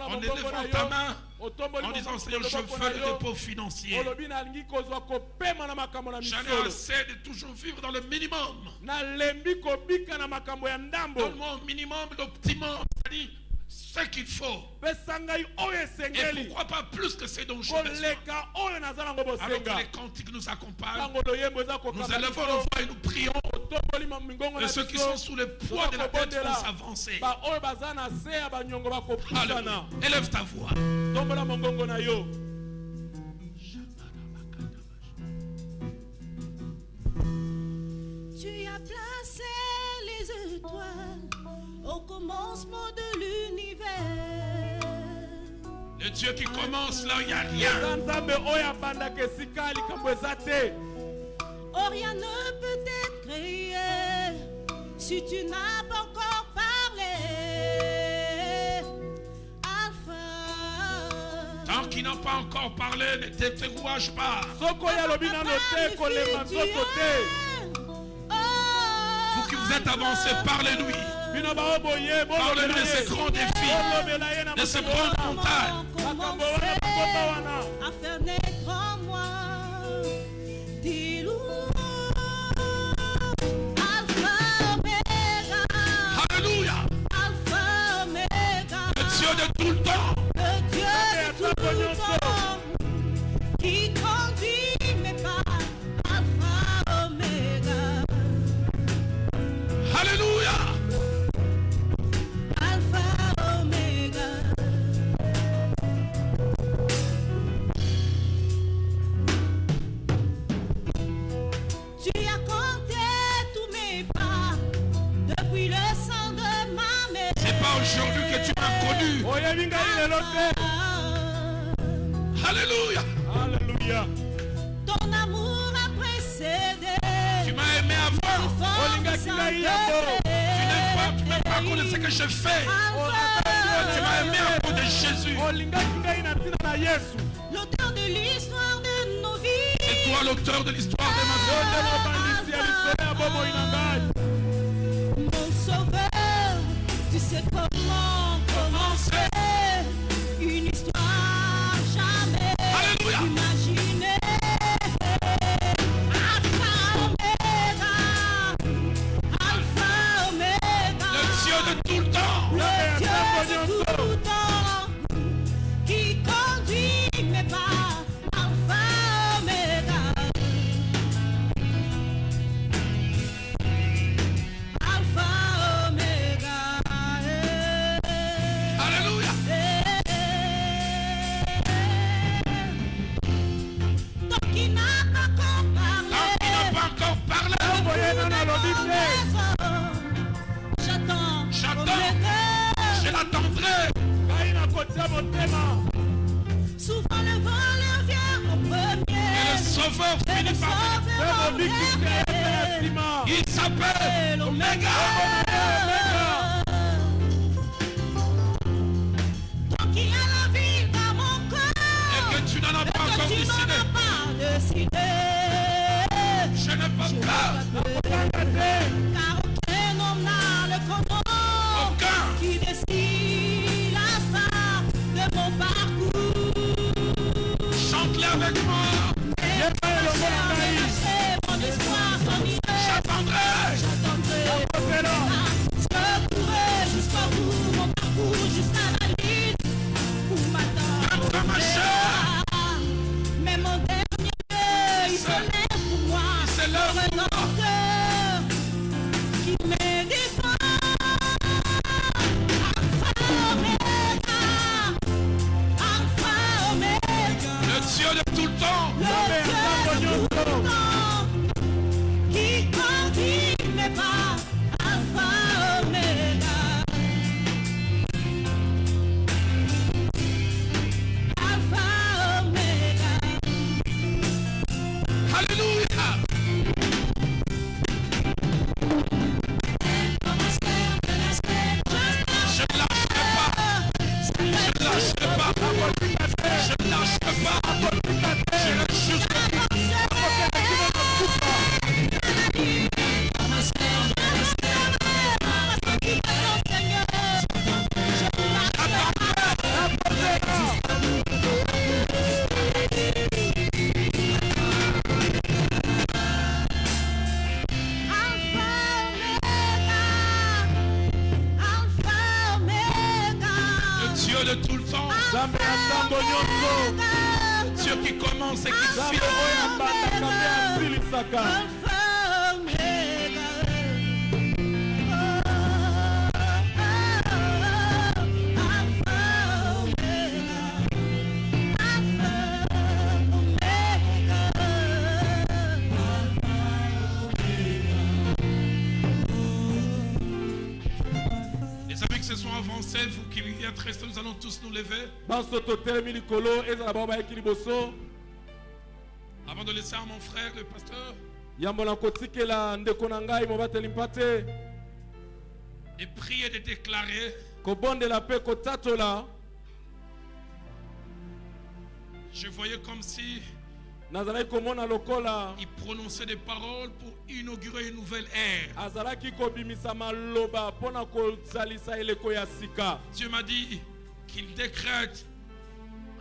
en élevant ta main, en disant Seigneur, je veux le dépôt financier. J'en ai assez de toujours vivre dans le minimum. Donne-moi au minimum, l'optimum, c'est-à-dire ce qu'il faut. Et pourquoi pas plus que ce dont j'ai besoin. Alors que les cantiques nous accompagnent, nous élevons nos voix et nous prions. Et ceux qui sont sous le poids de la tête vont s'avancer. Alléluia. Élève ta voix. Tu as placé les étoiles au commencement de l'univers. Le Dieu qui commence là où il n'y a rien. Oh, rien ne peut être créé si tu n'as pas encore parlé. Alpha. Tant qu'il n'a pas encore parlé, ne te décourage pas. Vous qui vous êtes avancés, parlez-lui. Parlez-lui de ces grands défis, de ces grandes montagnes. À faire naître en moi des loups. Alpha, Omega. Alléluia. Alpha, Omega. Le Dieu de tout le temps. Le Dieu de tout le temps. Qui conduit mes pas. Alpha, Omega. Alléluia. Alpha, Omega. Tu as compté tous mes pas depuis le sang de ma mère. C'est pas aujourd'hui que tu m'as connu. Alléluia. Alléluia. Ton amour a précédé. Tu m'as aimé avant. Tu Tu n'aimes pas à cause de ce que je fais. Tu m'as aimé à cause de Jésus. L'auteur de l'histoire de nos vies. C'est toi l'auteur de l'histoire de ma vie. Mon sauveur, tu sais comment commencer une histoire jamais Alléluia. imaginée. Alpha, Omega. Alpha, Omega. Le Dieu de tout le temps. Le Dieu de tout le temps. Qui conduit mes pas. Alpha, Omega. Alpha, Omega. Alléluia. Tant qu'il n'a pas encore Tant qu'il n'a pas encore parlé, j'attends. je l'attendrai. Souvent le voleur vient au premier. Et le sauveur Et le finit par venir. sauveur en dernier. Il s'appelle Omega. Tant qu'il y a la vie dans mon corps. Et que tu n'en as pas encore Tu n'en décidé. as pas décidé. Je n'ai pas peur. Car aucun homme n'a le chrono Aucun. qui décide la fin de mon parcours. Chante-le avec moi. Mon espoir s'en irait. J'attendrai. Je courrai jusqu'au bout, mon parcours jusqu'à la ligne où m'attend Même comme un chien. mais mon dernier nyonso. Dieu qui commence et qui Nzambe oyo abandaka mpe asilisaka. Les amis qui se sont avancés, vous qui êtes restés, nous allons tous nous lever. Banso totelemi likolo ezala bao bayeki liboso. Avant de laisser à mon frère, le pasteur, Yambo na kotikela ndeko na ngai mobateli mpate. et prier de déclarer, Kobondela mpe kotatola. je voyais comme si Nazalaki komona lokola il prononçait des paroles pour inaugurer une nouvelle ère. azalaki kobimisa maloba mpona kozalisa eleko ya sika. Dieu m'a dit qu'il décrète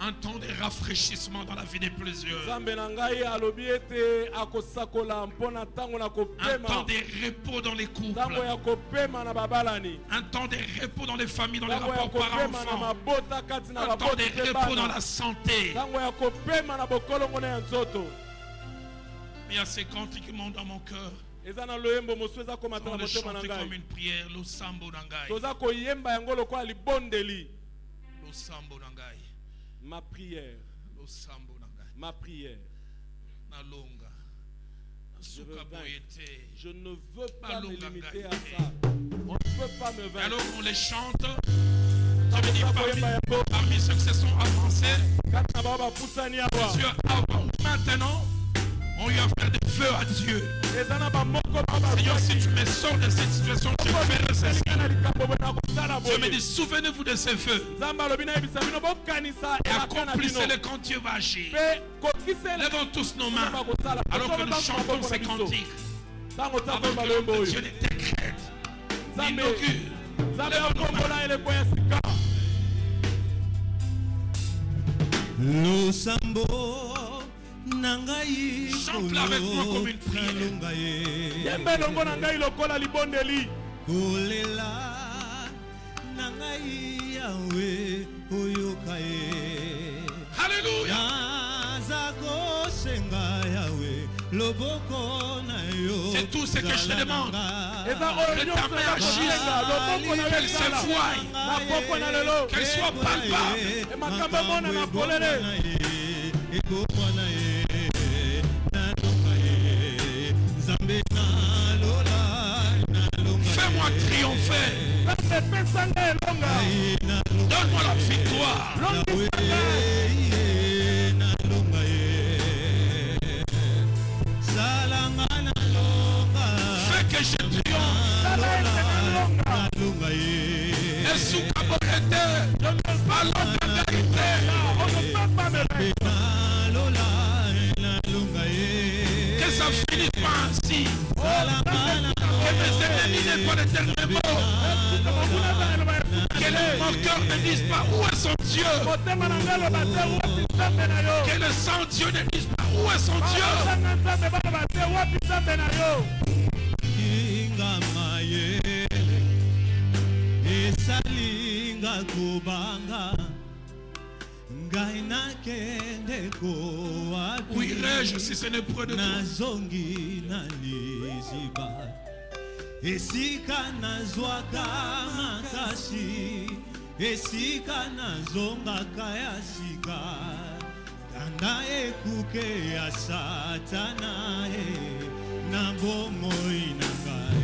un temps de rafraîchissement dans la vie de plusieurs. Nzambe na ngai alobi ete akosakola mpona ntango na Un temps kopema, de repos dans les couples. ntango ya kopema na babalani, Un temps de repos dans les familles, dans les ntango ya rapports kopema na parents-enfants. mabota kati na Un temps baboti de mpe repos dans bana, la santé. ntango ya kopema na bokolongo na ya nzoto. Mais il y a ces cantiques qui montent dans mon cœur. Eza na loyembo mosusu eza komata On na les motema na chanter comme ngai. une prière. Lo sambo nangai. Toza koyemba yango lokola libondeli. Lo sambo nangai. Ma prière, Lo sambo nangai. ma prière. Na longa. Na Je suka veux vaincre. boyete. Je ne veux pas me Balonga limiter à ngai. ça. On ne peut pas me Et vaincre. alors on les chante. Je me dis koyemba yango parmi ceux qui se sont avancés, kati na bao bapusani awa. Dieu avant, maintenant, on lui a fait des vœux à Dieu. Eza na bamoko Seigneur, si tu me sors de cette situation, tu feras ceci. na likambo boye na kosala Dieu me boye. dit, souvenez-vous de ces vœux Nzambe alobi na yebisa bino bokanisa et elaka na bino. accomplissez-les quand Dieu va agir. Mpe kokisela Lèvons tous nos mains bakosala. alors que Tosobe nous bango chantons maboko na ces biso. cantiques. Ntango toza Avant koyemba que loyembo l'homme de oyo. Dieu les décrète, Nzambe inaugure. Nzambe Lèvons nos mains. akombola eleko ya sika. Losambo nangai Chante-la avec moi comme une prière. Yemba elongo na ngai lokola libondeli. kolela nangai yawe oyokaye Alléluia. naza kosenga yawe loboko na yo C'est tout ce que je te demande. Eza oyo Que ta nyonso main ya agisse. kosenga loboko na yo Qu'elle se esala. voie. Maboko na lelo. Qu'elle soit palpable. E makambo emonana polele. ekokwana ye nalonga ye nzambe nalola nalonga Fais-moi triompher. Nzambe pesa ngai elonga. Donne-moi la victoire. Longisa ngai. nalonga ye salanga nalonga Fais que je triomphe. Sala ete nalonga. nalonga ye Esuka borete. Balonga garite. On ne peut pas me vaincre. nalola nalonga ye Que ça finisse pas ainsi. salanga Que mes ennemis n'aient pas d'éternellement. Que mon cœur ne dise pas où est son Dieu. Motema na ngai loba te wapi Nzambe na yo. Que le sang Dieu ne dise pas où est son Dieu. Bazanga Nzambe bana ba te wapi Nzambe na yo. ingama ye esalinga kobanga ngai nakende Où irai-je si ce n'est près de toi? nazongi na liziba esika nazwaka makasi esika nazongaka ya sika tanda ekuke ya satana na bomoi na ngai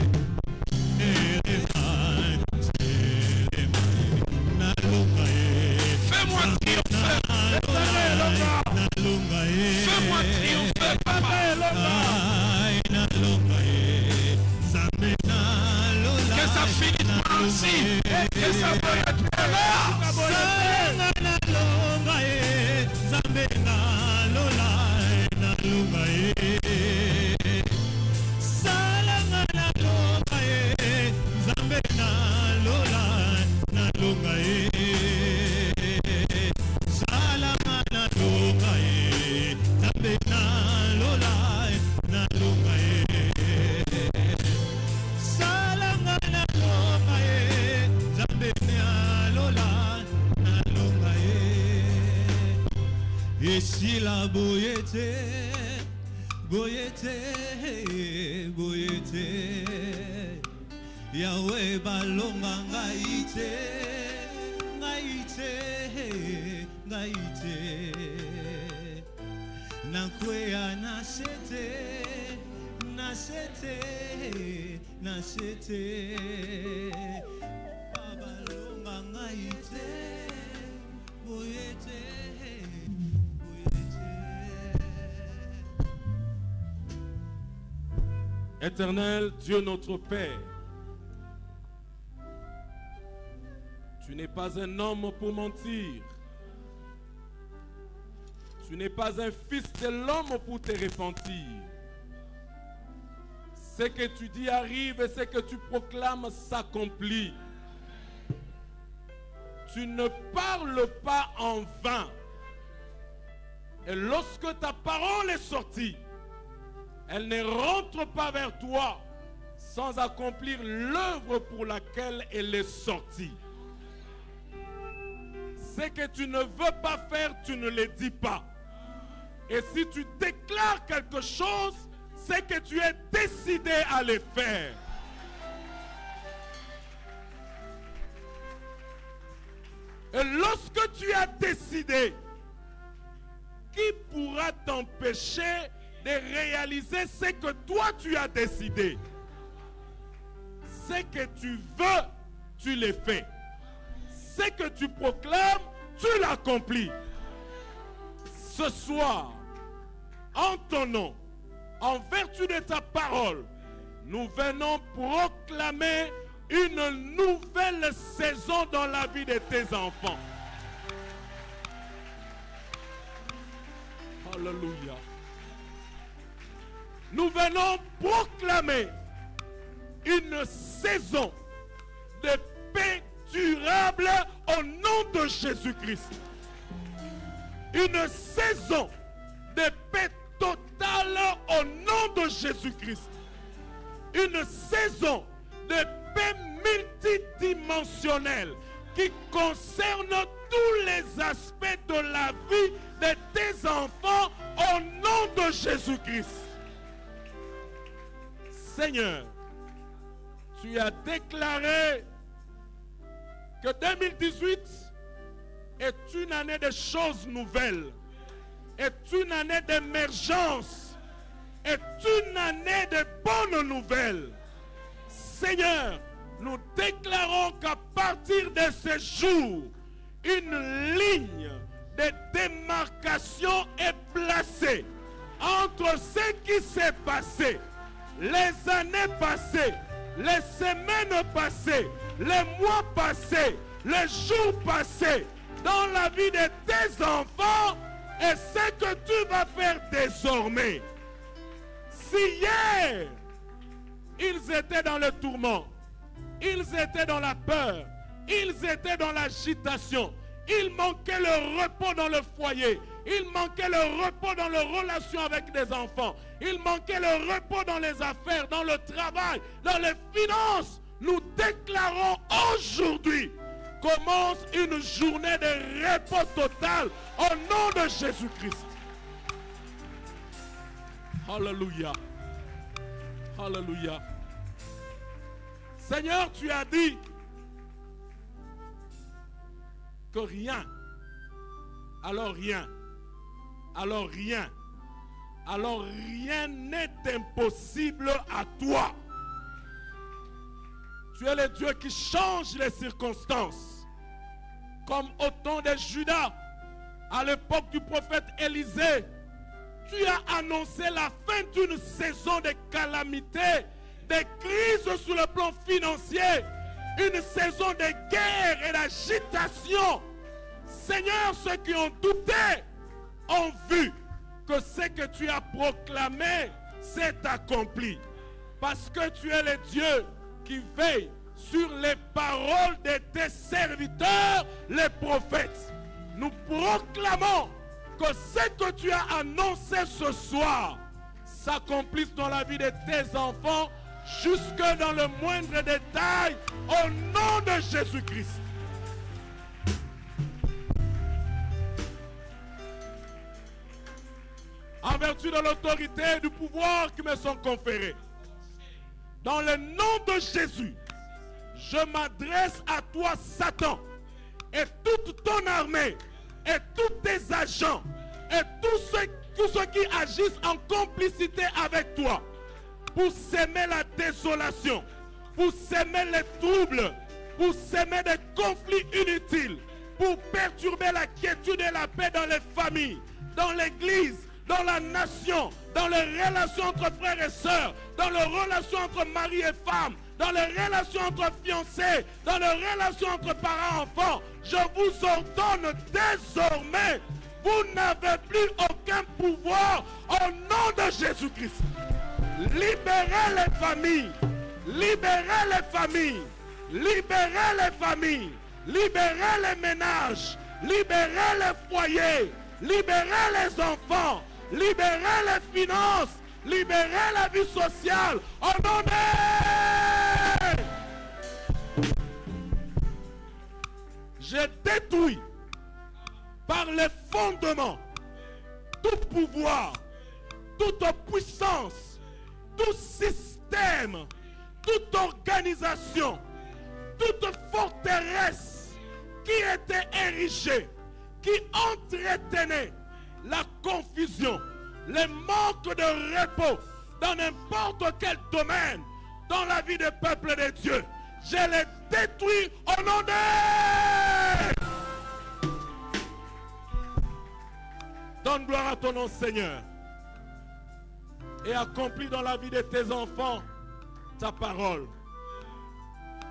nalonga ye Fais-moi triompher. nalonga ye Fais-moi triompher, papa. Ai, nalonga ye nzambe nalola Que ça finisse pas ainsi. Que ça veuille être Sanga nalonga ye nzambe nalola nalonga ye salanga nalonga ye nzambe nalola nalonga ye salanga nalonga ye nzambe nalola nalonga ye salanga nalonga ye nzambe nalola boyete, boyete, boyete. Yahweh balonga ngaite, ngaite, ngaite. Nakwea nasete, nasete, nasete. Balonga ngaite, boyete, boyete. Éternel Dieu notre Père, tu n'es pas un homme pour mentir. Tu n'es pas un fils de l'homme pour te repentir. Ce que tu dis arrive et ce que tu proclames s'accomplit. Tu ne parles pas en vain. Et lorsque ta parole est sortie, elle ne rentre pas vers toi sans accomplir l'œuvre pour laquelle elle est sortie. Ce que tu ne veux pas faire, tu ne le dis pas. Et si tu déclares quelque chose, c'est que tu es décidé à le faire. Et lorsque tu as décidé, qui pourra t'empêcher de réaliser ce que toi tu as décidé? Ce que tu veux, tu le fais. Ce que tu proclames, tu l'accomplis. Ce soir, en ton nom, en vertu de ta parole, nous venons proclamer une nouvelle saison dans la vie de tes enfants. Alléluia. Nous venons proclamer une saison de paix durable au nom de Jésus-Christ. Une saison de paix totale au nom de Jésus-Christ. Une saison de paix multidimensionnelle qui concerne tous les aspects de la vie de tes enfants au nom de Jésus-Christ. Seigneur, tu as déclaré que 2018 est une année de choses nouvelles, est une année d'émergence, est une année de bonnes nouvelles. Seigneur, nous déclarons qu'à partir de ce jour, une ligne de démarcation est placée entre ce qui s'est passé, les années passées, les semaines passées, les mois passés, les jours passés, dans la vie de tes enfants et ce que tu vas faire désormais. Si hier, ils étaient dans le tourment, ils étaient dans la peur, ils étaient dans l'agitation, il manquait le repos dans le foyer, il manquait le repos dans les relations avec les enfants, il manquait le repos dans les affaires, dans le travail, dans les finances. Nous déclarons aujourd'hui commence une journée de repos total au nom de Jésus-Christ. Alléluia. Alléluia. Seigneur, tu as dit que rien, alors rien, alors rien, alors rien n'est impossible à toi. Tu es le Dieu qui change les circonstances. Comme au temps de Judas, à l'époque du prophète Élisée, tu as annoncé la fin d'une saison de calamité, de crise sur le plan financier, une saison de guerre et d'agitation. Seigneur, ceux qui ont douté ont vu que ce que tu as proclamé s'est accompli. Parce que tu es le Dieu qui veille sur les paroles de tes serviteurs, les prophètes. Nous proclamons que ce que tu as annoncé ce soir s'accomplisse dans la vie de tes enfants jusque dans le moindre détail au nom de Jésus-Christ. en vertu de l'autorité et du pouvoir qui me sont conférés. Dans le nom de Jésus, je m'adresse à toi, Satan, et toute ton armée, et tous tes agents, et tous ceux qui agissent en complicité avec toi, pour s'aimer la désolation, pour s'aimer les troubles, pour s'aimer des conflits inutiles, pour perturber la quiétude et la paix dans les familles, dans l'église, dans la nation, dans les relations entre frères et sœurs, dans les relations entre mari et femme, dans les relations entre fiancés, dans les relations entre parents et enfants. Je vous ordonne désormais, vous n'avez plus aucun pouvoir au nom de Jésus-Christ. Libérez les familles, libérez les familles, libérez les familles, libérez les ménages, libérez les foyers, libérez les enfants, libérez les finances, libérez la vie sociale. Au nom de... Je détruis par les fondements tout pouvoir, toute puissance, tout système, toute organisation, toute forteresse qui était érigée, qui entretenait la confusion, le manque de repos dans n'importe quel domaine dans la vie des peuples de Dieu. Je les détruis au nom de... Donne gloire à ton nom, Seigneur, et accomplis dans la vie de tes enfants ta parole.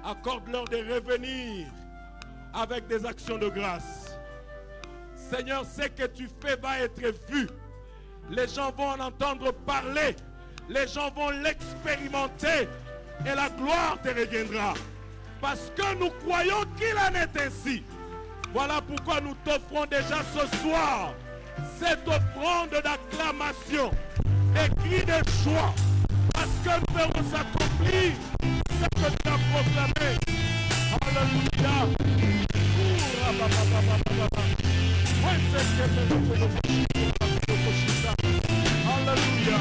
Accorde-leur de revenir avec des actions de grâce. Seigneur, ce que tu fais va être vu. Les gens vont en entendre parler. Les gens vont l'expérimenter. Et la gloire te reviendra. Parce que nous croyons qu'il en est ainsi. Voilà pourquoi nous t'offrons déjà ce soir cette offrande d'acclamation, des cris de joie. Parce que nous verrons s'accomplir ce que tu as proclamé. Alléluia. Alléluia. Alléluia.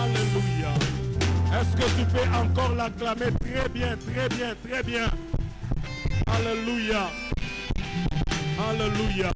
Alléluia. Est-ce que tu peux encore l'acclamer? Très bien, très bien, très bien. Alléluia. Alléluia.